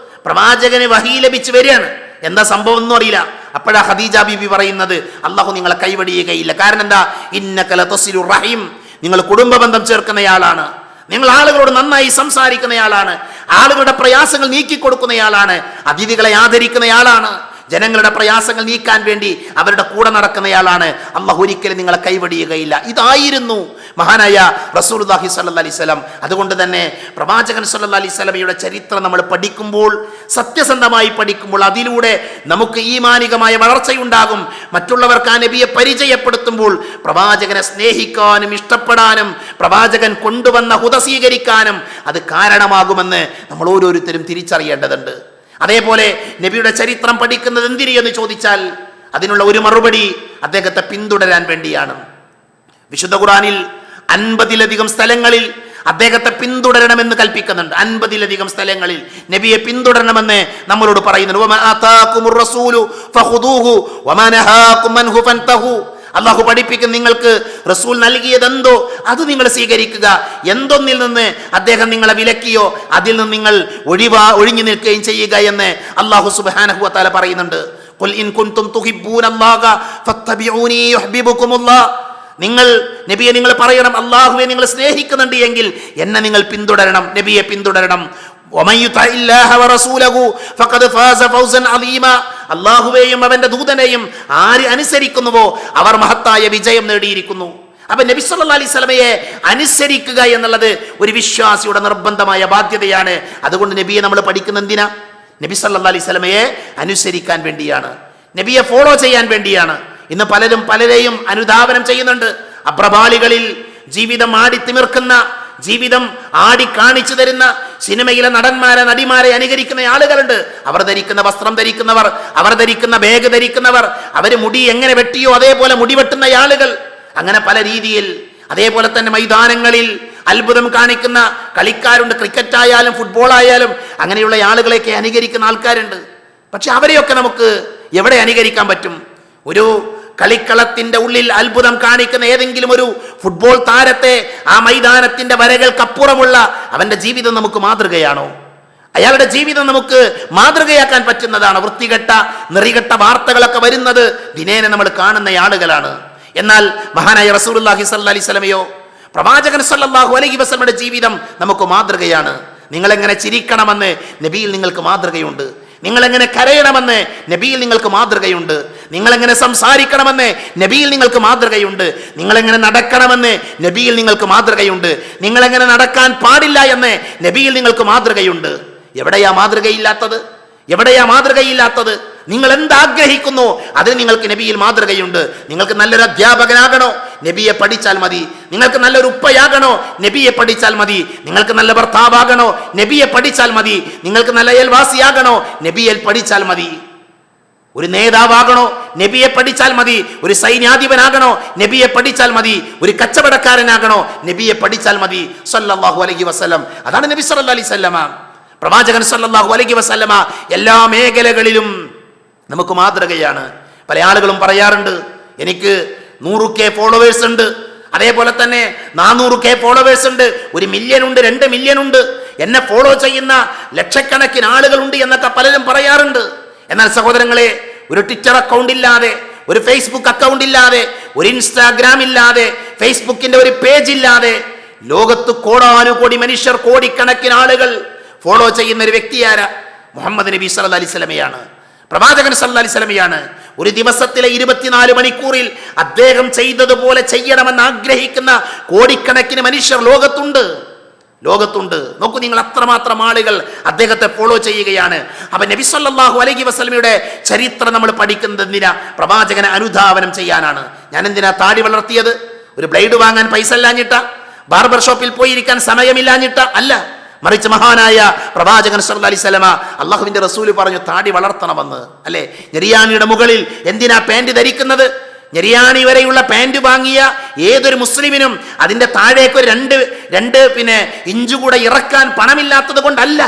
പ്രവാചകന് വഹീ ലഭിച്ചു വരികയാണ്. എന്താ സംഭവം ഒന്നും അറിയില്ല. അപ്പോഴാ ഖദീജ ബീബി പറയുന്നത്, അല്ലാഹു നിങ്ങളെ കൈവടിയുകയില്ല. കാരണം എന്താ? ഇന്നക ലതസിലുർ റഹീം, നിങ്ങൾ കുടുംബ ബന്ധം ചേർക്കുന്നയാളാണ്, നിങ്ങൾ ആളുകളോട് നന്നായി സംസാരിക്കുന്നയാളാണ്, ആളുകളുടെ പ്രയാസങ്ങൾ നീക്കിക്കൊടുക്കുന്നയാളാണ്, അതിഥികളെ ആദരിക്കുന്നയാളാണ്, ജനങ്ങളുടെ പ്രയാസങ്ങൾ നീക്കാൻ വേണ്ടി അവരുടെ കൂടെ നടക്കുന്നയാളാണ്. അല്ലാഹു ഒരിക്കലും നിങ്ങളെ കൈവടിയുകയില്ല. ഇതായിരുന്നു മഹാനായ റസൂലുള്ളാഹി സ്വല്ലല്ലാഹി അലൈഹി വസല്ലം. അതുകൊണ്ട് തന്നെ പ്രവാചകൻ സ്വല്ലല്ലാഹി അലൈഹി വസല്ലമയുടെ ചരിത്രം നമ്മൾ പഠിക്കുമ്പോൾ, സത്യസന്ധമായി പഠിക്കുമ്പോൾ, അതിലൂടെ നമുക്ക് ഈമാനികമായ വളർച്ചയുണ്ടാകും. മറ്റുള്ളവർക്ക് ആ നബിയെ പരിചയപ്പെടുത്തുമ്പോൾ പ്രവാചകനെ സ്നേഹിക്കാനും ഇഷ്ടപ്പെടാനും പ്രവാചകൻ കൊണ്ടുവന്ന ഹുദ സ്വീകരിക്കാനും അത് കാരണമാകുമെന്ന് നമ്മൾ ഓരോരുത്തരും തിരിച്ചറിയേണ്ടതുണ്ട്. അതേപോലെ നബിയുടെ ചരിത്രം പഠിക്കുന്നത് എന്തിന് എന്ന് ചോദിച്ചാൽ അതിനുള്ള ഒരു മറുപടി അദ്ദേഹത്തെ പിന്തുടരാൻ വേണ്ടിയാണ്. വിശുദ്ധ ഖുർആനിൽ 50-ലധികം സ്ഥലങ്ങളിൽ അദ്ദേഹത്തെ പിന്തുടരണമെന്ന് കൽപ്പിക്കുന്നുണ്ട്. 50-ലധികം സ്ഥലങ്ങളിൽ നബിയെ പിന്തുടരണമെന്ന് നമ്മളോട് പറയുന്നുണ്ട്. വമാ ആതാകുമുർ റസൂലു ഫഖുദൂഹു വമാ നഹാകും അൻഹു ഫൻതഹു. അല്ലാഹു പഠിപ്പിക്കും, നിങ്ങൾക്ക് റസൂൽ നൽകിയതെന്തോ അത് നിങ്ങൾ സ്വീകരിക്കുക, എന്തൊന്നിൽ നിന്ന് അദ്ദേഹം നിങ്ങളെ വിലക്കിയോ അതിൽ നിന്ന് നിങ്ങൾ ഒഴിഞ്ഞു നിൽക്കുകയും ചെയ്യുക എന്ന് അല്ലാഹു സുബ്ഹാനഹു വ തആല പറയുന്നുണ്ട്. ഖുൽ ഇൻ കുൻതും തുഹിബ്ബൂനല്ലാഹ ഫത്തബിഊനി യുഹ്ബിബുകുമുല്ലാഹ്. നിങ്ങൾ നബിയെ നിങ്ങൾ പറയണം, അല്ലാഹുവെ നിങ്ങൾ സ്നേഹിക്കുന്നുണ്ട് എങ്കിൽ എന്നെ നിങ്ങൾ പിന്തുടരണം, നബിയെ പിന്തുടരണം. വമൻ യുതഇല്ലാഹ വറസൂലഹു ഫഖദ് ഫാസ ഫൗസൻ അദീമ. അല്ലാഹുവേയും അവന്റെ ദൂതനെയും ആര് അനുസരിക്കുന്നുവോ അവർ മഹത്തായ വിജയം നേടിയിരിക്കുന്നു. അപ്പൊ നബി സല്ലല്ലാഹു അലൈഹി വസല്ലമയെ അനുസരിക്കുക എന്നുള്ളത് ഒരു വിശ്വാസിയുടെ നിർബന്ധമായ ബാധ്യതയാണ്. അതുകൊണ്ട് നബിയെ നമ്മൾ പഠിക്കുന്ന എന്തിനാ? നബി സല്ലല്ലാഹു അലൈഹി വസല്ലമയെ അനുസരിക്കാൻ വേണ്ടിയാണ്, നബിയെ ഫോളോ ചെയ്യാൻ വേണ്ടിയാണ്. ഇന്ന് പലരും പലരെയും അനുധാവനം ചെയ്യുന്നുണ്ട്. അപ്രപാളികളിൽ ജീവിതം ആടിത്തിമിർക്കുന്ന, ജീവിതം ആടി കാണിച്ചു തരുന്ന സിനിമയിലെ നടന്മാരെ നടിമാരെ അനുകരിക്കുന്ന ആളുകളുണ്ട്. അവർ ധരിക്കുന്ന വസ്ത്രം ധരിക്കുന്നവർ, അവർ ധരിക്കുന്ന ബാഗ് ധരിക്കുന്നവർ, അവർ മുടി എങ്ങനെ വെട്ടിയോ അതേപോലെ മുടി വെട്ടുന്ന ആളുകൾ, അങ്ങനെ പല രീതിയിൽ. അതേപോലെ തന്നെ മൈതാനങ്ങളിൽ അത്ഭുതം കാണിക്കുന്ന കളിക്കാരുണ്ട്. ക്രിക്കറ്റ് ആയാലും ഫുട്ബോൾ ആയാലും അങ്ങനെയുള്ള ആളുകളെയൊക്കെ അനുകരിക്കുന്ന ആൾക്കാരുണ്ട്. പക്ഷെ അവരെയൊക്കെ നമുക്ക് എവിടെ അനുകരിക്കാൻ പറ്റും? ഒരു കളിക്കളത്തിന്റെ ഉള്ളിൽ അത്ഭുതം കാണിക്കുന്ന ഏതെങ്കിലും ഒരു ഫുട്ബോൾ താരത്തെ ആ മൈതാനത്തിന്റെ വരകൾക്കപ്പുറമുള്ള അവന്റെ ജീവിതം നമുക്ക് മാതൃകയാണോ? അയാളുടെ ജീവിതം നമുക്ക് മാതൃകയാക്കാൻ പറ്റുന്നതാണ്? വൃത്തികെട്ട നെറികെട്ട വാർത്തകളൊക്കെ വരുന്നത് ദിനേന നമ്മൾ കാണുന്ന ആളുകളാണ്. എന്നാൽ മഹാനായ റസൂലുള്ളാഹി സ്വല്ലല്ലാഹി അലൈഹി വസല്ലമയോ, പ്രവാചകൻ സ്വല്ലല്ലാഹു അലൈഹി വസല്ലമയുടെ ജീവിതം നമുക്ക് മാതൃകയാണ്. നിങ്ങളെങ്ങനെ ചിരിക്കണമെന്ന് നബിയിൽ നിങ്ങൾക്ക് മാതൃകയുണ്ട്, നിങ്ങളെങ്ങനെ കരയണമെന്ന് നബിയിൽ നിങ്ങൾക്ക് മാതൃകയുണ്ട്, നിങ്ങളെങ്ങനെ സംസാരിക്കണമെന്ന് നബിയിൽ നിങ്ങൾക്ക് മാതൃകയുണ്ട്, നിങ്ങളെങ്ങനെ നടക്കണമെന്ന് നബിയിൽ നിങ്ങൾക്ക് മാതൃകയുണ്ട്, നിങ്ങളെങ്ങനെ നടക്കാൻ പാടില്ല എന്ന് നബിയിൽ നിങ്ങൾക്ക് മാതൃകയുണ്ട്. എവിടെയാ മാതൃകയില്ലാത്തത്? എവിടെയാ മാതൃകയില്ലാത്തത്? നിങ്ങൾ എന്താഗ്രഹിക്കുന്നു അതിന് നിങ്ങൾക്ക് നബിയിൽ മാതൃകയുണ്ട്. നിങ്ങൾക്ക് നല്ലൊരു അധ്യാപകനാകണോ? നബിയെ പഠിച്ചാൽ മതി. നിങ്ങൾക്ക് നല്ലൊരു ഉപ്പയാകണോ? നബിയെ പഠിച്ചാൽ മതി. നിങ്ങൾക്ക് നല്ല ഭർത്താവാകണോ? നബിയെ പഠിച്ചാൽ മതി. നിങ്ങൾക്ക് നല്ല അയൽവാസിയാകണോ? നബിയെ പഠിച്ചാൽ മതി. ഒരു നേതാവാകണോ? നബിയെ പഠിച്ചാൽ മതി. ഒരു സൈന്യാധിപനാകണോ? നബിയെ പഠിച്ചാൽ മതി. ഒരു കച്ചവടക്കാരനാകണോ? നബിയെ പഠിച്ചാൽ മതി. സല്ലല്ലാഹു അലൈഹി വസല്ലം. അതാണ് നബി സല്ലല്ലാഹു അലൈഹി വസല്ലമ. പ്രവാചകൻ സല്ലല്ലാഹു അലൈഹി വസല്ലമ എല്ലാ മേഖലകളിലും നമുക്ക് മാതൃകയാണ്. പല ആളുകളും പറയാറുണ്ട്, എനിക്ക് 100K ഫോളോവേഴ്സ് ഉണ്ട്, അതേപോലെ തന്നെ 400K ഫോളോവേഴ്സ് ഉണ്ട്, 1 മില്യൺ ഉണ്ട്, 2 മില്യൺ ഉണ്ട്, എന്നെ ഫോളോ ചെയ്യുന്ന ലക്ഷക്കണക്കിന് ആളുകളുണ്ട് എന്നൊക്കെ പലരും പറയാറുണ്ട്. എന്നാൽ സഹോദരങ്ങളെ, ഒരു ട്വിറ്റർ അക്കൗണ്ട് ഇല്ലാതെ, ഒരു ഫേസ്ബുക്ക് അക്കൗണ്ട് ഇല്ലാതെ, ഒരു ഇൻസ്റ്റാഗ്രാം ഇല്ലാതെ, ഫേസ്ബുക്കിന്റെ ഒരു പേജ് ഇല്ലാതെ ലോകത്ത് കോടാനുകോടി മനുഷ്യർ, കോടിക്കണക്കിന് ആളുകൾ ഫോളോ ചെയ്യുന്ന ഒരു വ്യക്തിയാരാ? മുഹമ്മദ് നബി സല്ലല്ലാഹു അലൈഹി വസല്ലമയാണ്, പ്രവാചകൻ സല്ലല്ലാഹു അലൈഹി വസല്ലമയാണ്. ഒരു ദിവസത്തിലെ 24 മണിക്കൂറിൽ അദ്ദേഹം ചെയ്തതുപോലെ ചെയ്യണമെന്ന് ആഗ്രഹിക്കുന്ന കോടിക്കണക്കിന് മനുഷ്യർ ലോകത്തുണ്ട്. നോക്കൂ നിങ്ങൾ, അത്രമാത്രം ആളുകൾ അദ്ദേഹത്തെ ഫോളോ ചെയ്യുകയാണ്. അപ്പൊ നബി സല്ലല്ലാഹു അലൈഹി വസല്ലമയുടെ ചരിത്രം നമ്മൾ പഠിക്കുന്നത് എന്തിനാ? പ്രവാചകനെ അനുധാവനം ചെയ്യാനാണ്. ഞാൻ എന്തിനാ താടി വളർത്തിയത്? ഒരു ബ്ലേഡ് വാങ്ങാൻ പൈസ ഇല്ലാഞ്ഞിട്ട, ബാർബർ ഷോപ്പിൽ പോയിരിക്കാൻ സമയമില്ലാഞ്ഞിട്ട അല്ല. മറിച്ച് മഹാനായ പ്രവാചകൻ സല്ലല്ലാഹു അലൈഹി വസല്ലമ, അല്ലാഹുവിന്റെ റസൂൽ പറഞ്ഞു താടി വളർത്തണമെന്ന്, അല്ലേ? ഞെരിയാണിയുടെ മുകളിൽ എന്തിനാ പാന്റ് ധരിക്കുന്നത്? ഞെരിയാണി വരെയുള്ള പാൻറ് വാങ്ങിയ ഏതൊരു മുസ്ലിമിനും അതിന്റെ താഴേക്ക് ഒരു രണ്ട് ഇഞ്ച് കൂടെ ഇറക്കാൻ പണമില്ലാത്തത് കൊണ്ടല്ല.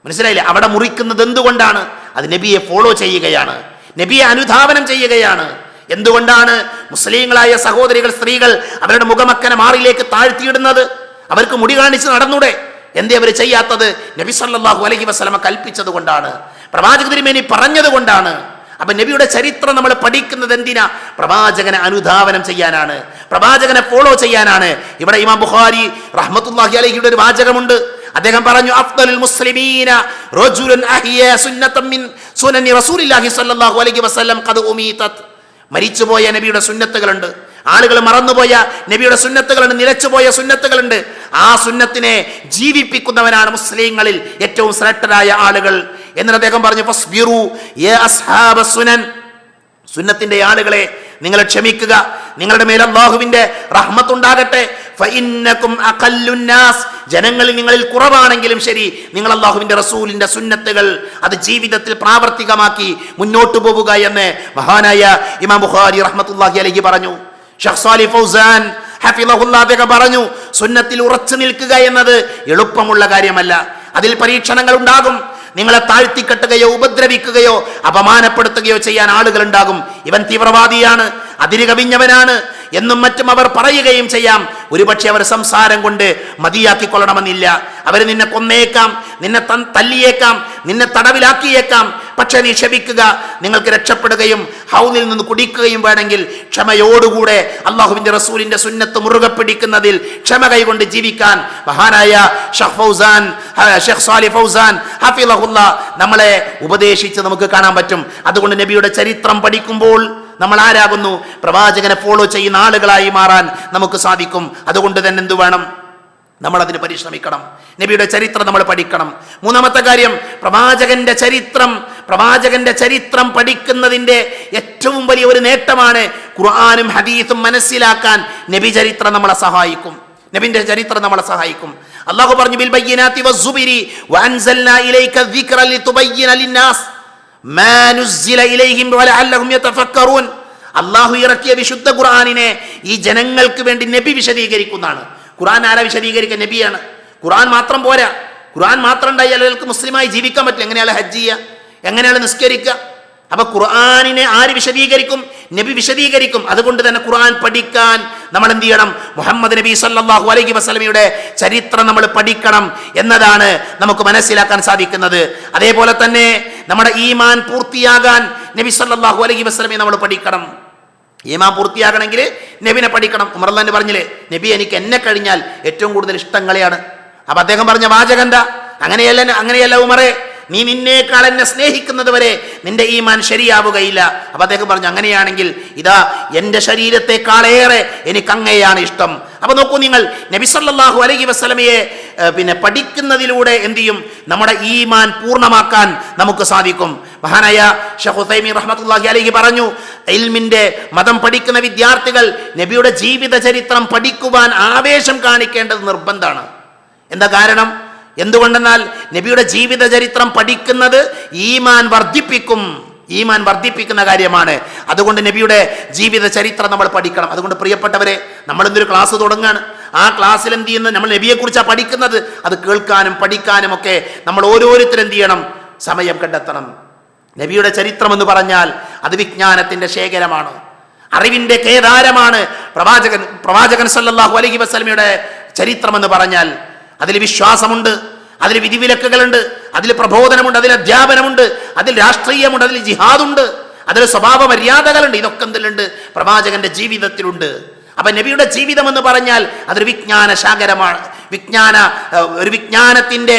മനസ്സിലായില്ലേ? അവിടെ മുറിക്കുന്നത് എന്തുകൊണ്ടാണ്? അത് നബിയെ ഫോളോ ചെയ്യുകയാണ്, നബിയെ അനുധാവനം ചെയ്യുകയാണ്. എന്തുകൊണ്ടാണ് മുസ്ലിങ്ങളായ സഹോദരികൾ, സ്ത്രീകൾ അവരുടെ മുഖമക്കനെ മാറിലേക്ക് താഴ്ത്തിയിടുന്നത്? അവർക്ക് മുടി കാണിച്ച് നടന്നൂടെ? എന്തേ അവർ ചെയ്യാത്തത്? നബി സല്ലല്ലാഹു അലൈഹി വസല്ലമ കൽപ്പിച്ചത് കൊണ്ടാണ്, പ്രവാചക തിരുമേനി പറഞ്ഞത് കൊണ്ടാണ്. അപ്പൊ നബിയുടെ ചരിത്രം നമ്മൾ പഠിക്കുന്നത് എന്തിനാ? പ്രവാചകനെ അനുധാവനം ചെയ്യാനാണ്, പ്രവാചകനെ ഫോളോ ചെയ്യാനാണ്. ഇവിടെ ഇമാം ബുഖാരി റഹ്മത്തുള്ളാഹി അലൈഹിയുടെ ഒരു വാചകമുണ്ട്. അദ്ദേഹം പറഞ്ഞു, അഫ്ദലുൽ മുസ്ലിമീന റജുലുൻ അഹിയ സുന്നതൻ മിൻ സുനനി റസൂലില്ലാഹി സ്വല്ലല്ലാഹു അലൈഹി വസല്ലം ഖദ് ഉമീതത്. മരിച്ചുപോയ നബിയുടെ സുന്നത്തുകളുണ്ട്, ആളുകൾ മറന്നുപോയ നബിയുടെ സുന്നത്തുകളുണ്ട്, നിലച്ചുപോയ സുന്നത്തുകളുണ്ട്. ആ സുന്നത്തിനെ ജീവിപ്പിക്കുന്നവനാണ് മുസ്ലിങ്ങളിൽ ഏറ്റവും ശ്രേഷ്ഠരായ ആളുകൾ. എന്നിട്ട് അദ്ദേഹം പറഞ്ഞു, ഫസ്ബിറു യാ അസ്ഹാബ സുനൻ, സുന്നത്തിന്റെ ആളുകളെ നിങ്ങൾ ക്ഷമിക്കുക, നിങ്ങളുടെ മേൽ അല്ലാഹുവിന്റെ റഹ്മത്തുണ്ടാകട്ടെ. ഫഇന്നകും അഖല്ലുൻ നാസ്, ജനങ്ങളിൽ നിങ്ങളിൽ കുറവാണെങ്കിലും ശരി നിങ്ങൾ അല്ലാഹുവിന്റെ റസൂലിന്റെ സുന്നത്തുകൾ അത് ജീവിതത്തിൽ പ്രാവർത്തികമാക്കി മുന്നോട്ട് പോവുക എന്ന് മഹാനായ ഇമാം ബുഖാരി റഹ്മത്തുള്ളാഹി അലൈഹി പറഞ്ഞു. ഷെയ്ഖ് സാലിഹ് ഫൗസാൻ ഹഫിളഹുല്ലാഹ് അദ്ദേഹം പറഞ്ഞു, സുന്നത്തിൽ ഉറച്ചു നിൽക്കുക എന്നത് എളുപ്പമുള്ള കാര്യമല്ല. അതിൽ പരീക്ഷണങ്ങൾ ഉണ്ടാകും. നിങ്ങളെ താഴ്ത്തിക്കെട്ടുകയോ ഉപദ്രവിക്കുകയോ അപമാനപ്പെടുത്തുകയോ ചെയ്യാൻ ആളുകൾ ഉണ്ടാകും. ഇവൻ തീവ്രവാദിയാണ്, അതിര് കവിഞ്ഞവനാണ് എന്നും മറ്റും അവർ പറയുകയും ചെയ്യാം. ഒരുപക്ഷെ അവർ സംസാരം കൊണ്ട് മതിയാക്കിക്കൊള്ളണമെന്നില്ല. അവർ നിന്നെ കൊന്നേക്കാം, നിന്നെ തല്ലിയേക്കാം, നിന്നെ തടവിലാക്കിയേക്കാം. പക്ഷെ നീ ക്ഷമിക്കുക, നിങ്ങൾക്ക് രക്ഷപ്പെടുകയും ഹൗദിൽ നിന്ന് കുടിക്കുകയും വേണമെങ്കിൽ ക്ഷമയോടുകൂടെ അള്ളാഹുവിന്റെ റസൂലിന്റെ സുന്നത്ത് മുറുകെ പിടിക്കുന്നതിൽ ക്ഷമ കൈകൊണ്ട് ജീവിക്കാൻ മഹാനായ ഷെയ്ഖ് സാലിഹ് ഫൗസാൻ ഹഫിളഹുല്ലാഹ് നമ്മളെ ഉപദേശിച്ച് നമുക്ക് കാണാൻ പറ്റും. അതുകൊണ്ട് നബിയുടെ ചരിത്രം പഠിക്കുമ്പോൾ നമ്മൾ ആരാകുന്നു? പ്രവാചകനെ ഫോളോ ചെയ്യുന്ന ആളുകളായി മാറാൻ നമുക്ക് സാധിക്കും. അതുകൊണ്ട് തന്നെ എന്തു വേണം? നമ്മൾ അതിന് പരിശ്രമിക്കണം. നബിയുടെ ചരിത്രം നമ്മൾ പഠിക്കണം. മൂന്നാമത്തെ കാര്യം, പ്രവാചകന്റെ ചരിത്രം പഠിക്കുന്നതിന്റെ ഏറ്റവും വലിയ ഒരു നേട്ടമാണ് ഖുർആനും ഹദീസും മനസ്സിലാക്കാൻ നബി ചരിത്രം നമ്മളെ സഹായിക്കും. നബിന്റെ ചരിത്രം നമ്മളെ സഹായിക്കും. അല്ലാഹു പറഞ്ഞു, ബിൽ ബയ്യിനാതി വസ്സുബിരി വഅൻസൽനാ ഇലൈക ദിക്റ ലിതുബയ്യിന ലിന്നാസ് മാ നുസ്സില ഇലൈഹിം വലഅല്ലഹും യതഫക്കറൂൻ. അല്ലാഹു ഇറക്കിയ വിശുദ്ധ ഖുർആനിനെ ഈ ജനങ്ങൾക്ക് വേണ്ടി നബി വിശദീകരിക്കുന്നതാണ്. ഖുർആൻ ആരാ വിശദീകരിക്കുക? നബിയാണ്. ഖുർആൻ മാത്രം പോരാ. ഖുർആൻ മാത്രം ഉണ്ടായി ആളുകൾക്ക് മുസ്ലിമായി ജീവിക്കാൻ പറ്റില്ല. എങ്ങനെയാണ് ഹജ്ജ് ചെയ്യുക? എങ്ങനെയാണ് നിസ്കരിക്കുക? അപ്പൊ ഖുർആനിനെ ആര് വിശദീകരിക്കും? നബി വിശദീകരിക്കും. അതുകൊണ്ട് തന്നെ ഖുർആൻ പഠിക്കാൻ നമ്മൾ എന്ത് ചെയ്യണം? മുഹമ്മദ് നബി സല്ലല്ലാഹു അലൈഹി വസല്ലമയുടെ ചരിത്രം നമ്മൾ പഠിക്കണം എന്നതാണ് നമുക്ക് മനസ്സിലാക്കാൻ സാധിക്കുന്നത്. അതേപോലെ തന്നെ നമ്മുടെ ഈമാൻ പൂർത്തിയാകാൻ നബി സല്ലല്ലാഹു അലൈഹി വസല്ലമയെ നമ്മൾ പഠിക്കണം. ഈമാൻ പൂർത്തിയാകണമെങ്കിൽ നബിനെ പഠിക്കണം. ഉമർ റളിയല്ലാഹു പറഞ്ഞില്ലേ, നബി എനിക്ക് എന്നെ കഴിഞ്ഞാൽ ഏറ്റവും കൂടുതൽ ഇഷ്ടം കളയാണ്. അപ്പൊ അദ്ദേഹം പറഞ്ഞ വാചകം എന്താ? അങ്ങനെയല്ല ഉമറേ, നീ നിന്നേക്കാൾ എന്നെ സ്നേഹിക്കുന്നത് വരെ നിന്റെ ഈമാൻ ശരിയാവുകയില്ല. അപ്പൊ അദ്ദേഹം പറഞ്ഞു, അങ്ങനെയാണെങ്കിൽ ഇതാ എന്റെ ശരീരത്തെക്കാളേറെ എനിക്ക് അങ്ങയെയാണ് ഇഷ്ടം. അപ്പൊ നോക്കൂ നിങ്ങൾ, നബി സല്ലല്ലാഹു അലൈഹി വസല്ലമയെ പഠിക്കുന്നതിലൂടെ എന്ത് ചെയ്യും? നമ്മുടെ ഈമാൻ പൂർണ്ണമാക്കാൻ നമുക്ക് സാധിക്കും. മഹാനായ ഷെയ്ഖ് ഉസൈമീൻ റഹ്മത്തുള്ളാഹി അലൈഹി പറഞ്ഞു, ഇൽമിന്റെ മതം പഠിക്കുന്ന വിദ്യാർത്ഥികൾ നബിയുടെ ജീവിത ചരിത്രം പഠിക്കുവാൻ ആവേശം കാണിക്കേണ്ടത് നിർബന്ധമാണ്. എന്താ കാരണം? എന്തുകൊണ്ടെന്നാൽ നബിയുടെ ജീവിത ചരിത്രം പഠിക്കുന്നത് ഈമാൻ വർദ്ധിപ്പിക്കുന്ന കാര്യമാണ്. അതുകൊണ്ട് നബിയുടെ ജീവിത ചരിത്രം നമ്മൾ പഠിക്കണം. അതുകൊണ്ട് പ്രിയപ്പെട്ടവരെ, നമ്മൾ എന്തൊരു ക്ലാസ് തുടങ്ങാണ്, ആ ക്ലാസ്സിൽ എന്ത് ചെയ്യുന്നത്? നമ്മൾ നബിയെ കുറിച്ചാണ് പഠിക്കുന്നത്. അത് കേൾക്കാനും പഠിക്കാനും ഒക്കെ നമ്മൾ ഓരോരുത്തരും എന്ത് ചെയ്യണം? സമയം കണ്ടെത്തണം. നബിയുടെ ചരിത്രം എന്ന് പറഞ്ഞാൽ അത് വിജ്ഞാനത്തിന്റെ ശേഖരമാണ്, അറിവിന്റെ കേദാരമാണ്. പ്രവാചകൻ സല്ലല്ലാഹു അലൈഹി വസല്ലമയുടെ ചരിത്രം എന്ന് പറഞ്ഞാൽ അതിൽ വിശ്വാസമുണ്ട്, അതിൽ വിധിവിലക്കുകളുണ്ട്, അതിൽ പ്രബോധനമുണ്ട്, അതിൽ അധ്യാപനമുണ്ട്, അതിൽ രാഷ്ട്രീയമുണ്ട്, അതിൽ ജിഹാദുണ്ട്, അതിൽ സ്വഭാവ മര്യാദകളുണ്ട്. ഇതൊക്കെ എന്തിലുണ്ട്? പ്രവാചകന്റെ ജീവിതത്തിലുണ്ട്. അപ്പൊ നബിയുടെ ജീവിതം എന്ന് പറഞ്ഞാൽ അതൊരു വിജ്ഞാന ശാഖരമാണ്, ഒരു വിജ്ഞാനത്തിന്റെ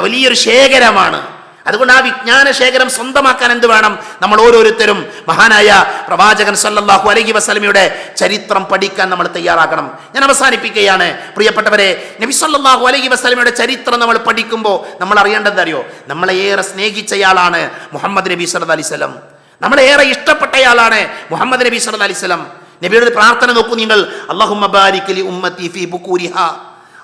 വലിയൊരു ശേഖരമാണ്. അതുകൊണ്ട് ആ വിജ്ഞാന ശേഖരം സ്വന്തമാക്കാൻ എന്ത് വേണം? നമ്മൾ ഓരോരുത്തരും മഹാനായ പ്രവാചകൻ സല്ലല്ലാഹു അലൈഹി വസല്ലമയുടെ ചരിത്രം പഠിക്കാൻ നമ്മൾ തയ്യാറാക്കണം. ഞാൻ അവസാനിപ്പിക്കുകയാണ്. പ്രിയപ്പെട്ടവരെ, നബി സല്ലല്ലാഹു അലൈഹി വസല്ലമയുടെ ചരിത്രം നമ്മൾ പഠിക്കുമ്പോൾ നമ്മൾ അറിയേണ്ടത് അറിയോ? നമ്മളെ ഏറെ സ്നേഹിച്ചയാളാണ് മുഹമ്മദ് നബി സല്ലല്ലാഹു അലൈഹി വസല്ലം. നമ്മളെ ഏറെ ഇഷ്ടപ്പെട്ടയാളാണ് മുഹമ്മദ് നബി സല്ലല്ലാഹു അലൈഹി വസല്ലം. നബിയുടെ പ്രാർത്ഥന നോക്കൂ നിങ്ങൾ, അല്ലാഹുമ്മ ബാരിക് ലി ഉമ്മത്തി ഫീ ബുകൂരിഹാ,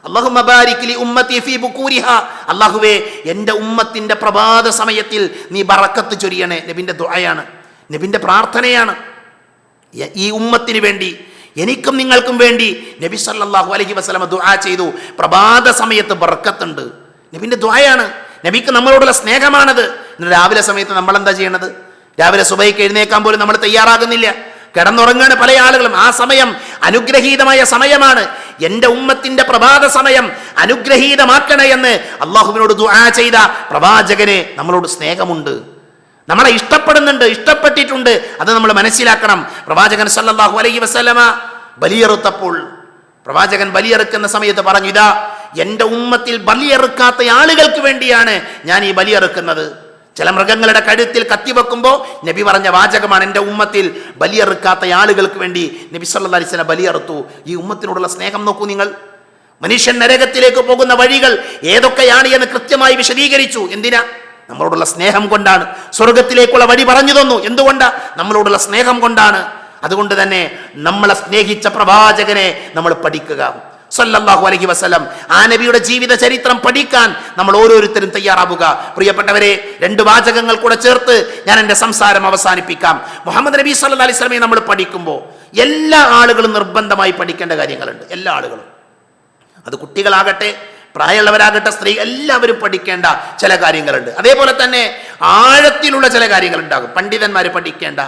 അല്ലാഹുമ്മ ബാരിക് ലി ഉമ്മത്തി ഫീ ബുകൂരിഹാ. അല്ലാഹുവേ, എൻ്റെ ഉമ്മത്തിന്റെ പ്രഭാത സമയത്തിൽ നീ ബറക്കത്ത് ചൊരിയണേ. നബിന്റെ ദുആയാണ്, നബിന്റെ പ്രാർത്ഥനയാണ്. ഈ ഉമ്മത്തിന് വേണ്ടി, എനിക്കും നിങ്ങൾക്കും വേണ്ടി നബി സല്ലല്ലാഹു അലൈഹി വസല്ലമ ദുആ ചെയ്തു. പ്രഭാത സമയത്ത് ബർക്കത്തുണ്ട്. നബിന്റെ ദുആയാണ്, നബിക്ക് നമ്മളോടുള്ള സ്നേഹമാണത്. ഇന്ന് രാവിലെ സമയത്ത് നമ്മൾ എന്താ ചെയ്യണത്? രാവിലെ സുബഹിക്ക് എഴുന്നേക്കാൻ പോലും നമ്മൾ തയ്യാറാകുന്നില്ല, കിടന്നുറങ്ങാണ് പല ആളുകളും. ആ സമയം അനുഗ്രഹീതമായ സമയമാണ്. എൻ്റെ ഉമ്മത്തിന്റെ പ്രഭാത സമയം അനുഗ്രഹീതമാക്കണേ എന്ന് അള്ളാഹുവിനോട് ദുആ ചെയ്ത പ്രവാചകന് നമ്മളോട് സ്നേഹമുണ്ട്, നമ്മളെ ഇഷ്ടപ്പെടുന്നുണ്ട്, ഇഷ്ടപ്പെട്ടിട്ടുണ്ട്. അത് നമ്മൾ മനസ്സിലാക്കണം. പ്രവാചകൻ സല്ലല്ലാഹു അലൈഹി വസല്ലമ ബലിയറുത്തപ്പോൾ പ്രവാചകൻ ബലിയറുക്കുന്ന സമയത്ത് പറഞ്ഞു, ഇതാ എൻ്റെ ഉമ്മത്തിൽ ബലിയറുക്കാത്ത ആളുകൾക്ക് വേണ്ടിയാണ് ഞാൻ ഈ ബലിയറുക്കുന്നത്. ചില മൃഗങ്ങളുടെ കഴുത്തിൽ കത്തിവെക്കുമ്പോൾ നബി പറഞ്ഞ വാചകമാണ്, എൻ്റെ ഉമ്മത്തിൽ ബലിയറുക്കാത്ത ആളുകൾക്ക് വേണ്ടി നബി സല്ലല്ലാഹു അലൈഹി വസല്ലം ബലിയറുത്തു. ഈ ഉമ്മത്തിനോടുള്ള സ്നേഹം നോക്കൂ നിങ്ങൾ. മനുഷ്യൻ നരകത്തിലേക്ക് പോകുന്ന വഴികൾ ഏതൊക്കെയാണ് എന്ന് കൃത്യമായി വിശദീകരിച്ചു. എന്തിനാ? നമ്മളോടുള്ള സ്നേഹം കൊണ്ടാണ്. സ്വർഗത്തിലേക്കുള്ള വഴി പറഞ്ഞു തന്നു. എന്തുകൊണ്ടാ? നമ്മളോടുള്ള സ്നേഹം കൊണ്ടാണ്. അതുകൊണ്ട് തന്നെ നമ്മളെ സ്നേഹിച്ച പ്രവാചകനെ നമ്മൾ പഠിക്കുക. സല്ലല്ലാഹു അലൈഹി വസല്ലം, ആ നബിയുടെ ജീവിത ചരിത്രം പഠിക്കാൻ നമ്മൾ ഓരോരുത്തരും തയ്യാറാവുക. പ്രിയപ്പെട്ടവരെ, 2 വാചകങ്ങൾ കൂടെ ചേർത്ത് ഞാൻ എൻ്റെ സംസാരം അവസാനിപ്പിക്കാം. മുഹമ്മദ് നബി സല്ലല്ലാഹു അലൈഹി വസല്ലമയെ നമ്മൾ പഠിക്കുമ്പോൾ എല്ലാ ആളുകളും നിർബന്ധമായി പഠിക്കേണ്ട കാര്യങ്ങളുണ്ട്. എല്ലാ ആളുകളും, അത് കുട്ടികളാകട്ടെ, പ്രായമുള്ളവരാകട്ടെ, സ്ത്രീ, എല്ലാവരും പഠിക്കേണ്ട ചില കാര്യങ്ങളുണ്ട്. അതേപോലെ തന്നെ ആഴത്തിലുള്ള ചില കാര്യങ്ങളുണ്ടാകും. പണ്ഡിതന്മാർ പഠിക്കേണ്ട,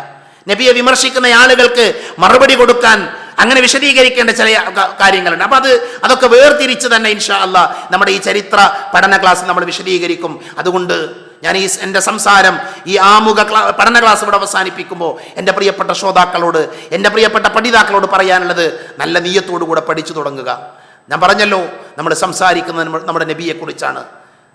നബിയെ വിമർശിക്കുന്ന ആളുകൾക്ക് മറുപടി കൊടുക്കാൻ, അങ്ങനെ വിശദീകരിക്കേണ്ട ചില കാര്യങ്ങളുണ്ട്. അപ്പൊ അതൊക്കെ വേർതിരിച്ച് തന്നെ ഇൻഷാ അല്ലാഹ് നമ്മുടെ ഈ ചരിത്ര പഠന ക്ലാസ് നമ്മൾ വിശദീകരിക്കും. അതുകൊണ്ട് ഞാൻ എൻ്റെ സംസാരം, ഈ ആമുഖ പഠന ക്ലാസ് ഇവിടെ അവസാനിപ്പിക്കുമ്പോൾ എൻ്റെ പ്രിയപ്പെട്ട ശ്രോതാക്കളോട്, എൻ്റെ പ്രിയപ്പെട്ട പഠിതാക്കളോട് പറയാനുള്ളത്, നല്ല നിയ്യത്തോടു കൂടെ പഠിച്ചു തുടങ്ങുക. ഞാൻ പറഞ്ഞല്ലോ, നമ്മൾ സംസാരിക്കുന്നത് നമ്മുടെ നബിയെക്കുറിച്ചാണ്.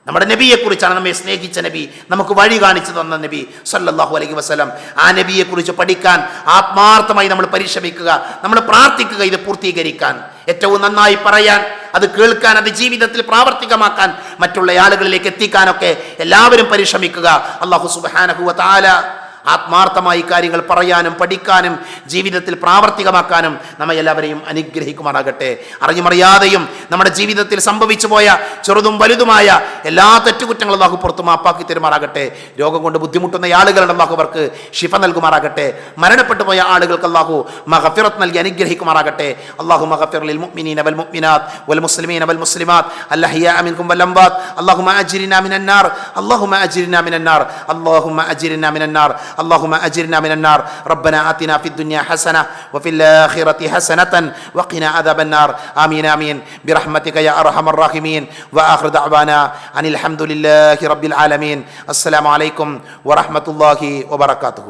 നമ്മുടെ നബിയെക്കുറിച്ചാണ്, നമ്മെ സ്നേഹിച്ച നബി, നമുക്ക് വഴി കാണിച്ചു തന്ന നബി സല്ലല്ലാഹു അലൈഹി വസല്ലം. ആ നബിയെക്കുറിച്ച് പഠിക്കാൻ ആത്മാർത്ഥമായി നമ്മൾ പരിശ്രമിക്കുക, നമ്മൾ പ്രാർത്ഥിക്കുക ഇത് പൂർത്തീകരിക്കാൻ, ഏറ്റവും നന്നായി പറയാൻ, അത് കേൾക്കാൻ, അത് ജീവിതത്തിൽ പ്രാവർത്തികമാക്കാൻ, മറ്റുള്ള ആളുകളിലേക്ക് എത്തിക്കാനൊക്കെ എല്ലാവരും പരിശ്രമിക്കുക. അല്ലാഹു സുബ്ഹാനഹു വ തആല ആത്മാർത്ഥമായി കാര്യങ്ങൾ പറയാനും പഠിക്കാനും ജീവിതത്തിൽ പ്രാവർത്തികമാക്കാനും നമ്മെ എല്ലാവരെയും അനുഗ്രഹിക്കുമാറാകട്ടെ. അറിഞ്ഞുമറിയാതെയും നമ്മുടെ ജീവിതത്തിൽ സംഭവിച്ചു പോയ ചെറുതും വലുതുമായ എല്ലാ തെറ്റുകുറ്റങ്ങളും അല്ലാഹു പുറത്തു മാപ്പാക്കി തരുമാറാകട്ടെ. രോഗം കൊണ്ട് ബുദ്ധിമുട്ടുന്ന ആളുകളുടെ അല്ലാഹു അവർക്ക് ശിഫ നൽകുമാറാകട്ടെ. മരണപ്പെട്ടു പോയ ആളുകൾക്ക് അല്ലാഹു മഗ്ഫിറത്ത് നൽകി അനുഗ്രഹിക്കുമാറാകട്ടെ. അല്ലാഹു മഗ്ഫിർ ലിൽ മുഅ്മിനീന വൽ മുഅ്മിനാത്ത് വൽ മുസ്ലിമീന വൽ മുസ്ലിമാത്ത് അൽഅഹ്യാഅ മിൻകും വൽ അംവാത്ത്. അല്ലാഹുമ്മ അജ്രിനാ മിനൻ നാർ, അല്ലാഹുമ്മ അജ്രിനാ മിനൻ നാർ, അല്ലാഹുമ്മ അജ്രിനാ മിനൻ നാർ, اللهم أجرنا من النار. ربنا آتنا في الدنيا حسنة وفي الآخرة حسنة وقنا عذاب النار. آمين آمين برحمتك يا أرحم الراحمين. وآخر دعوانا أن الحمد لله رب العالمين. السلام عليكم ورحمة الله وبركاته.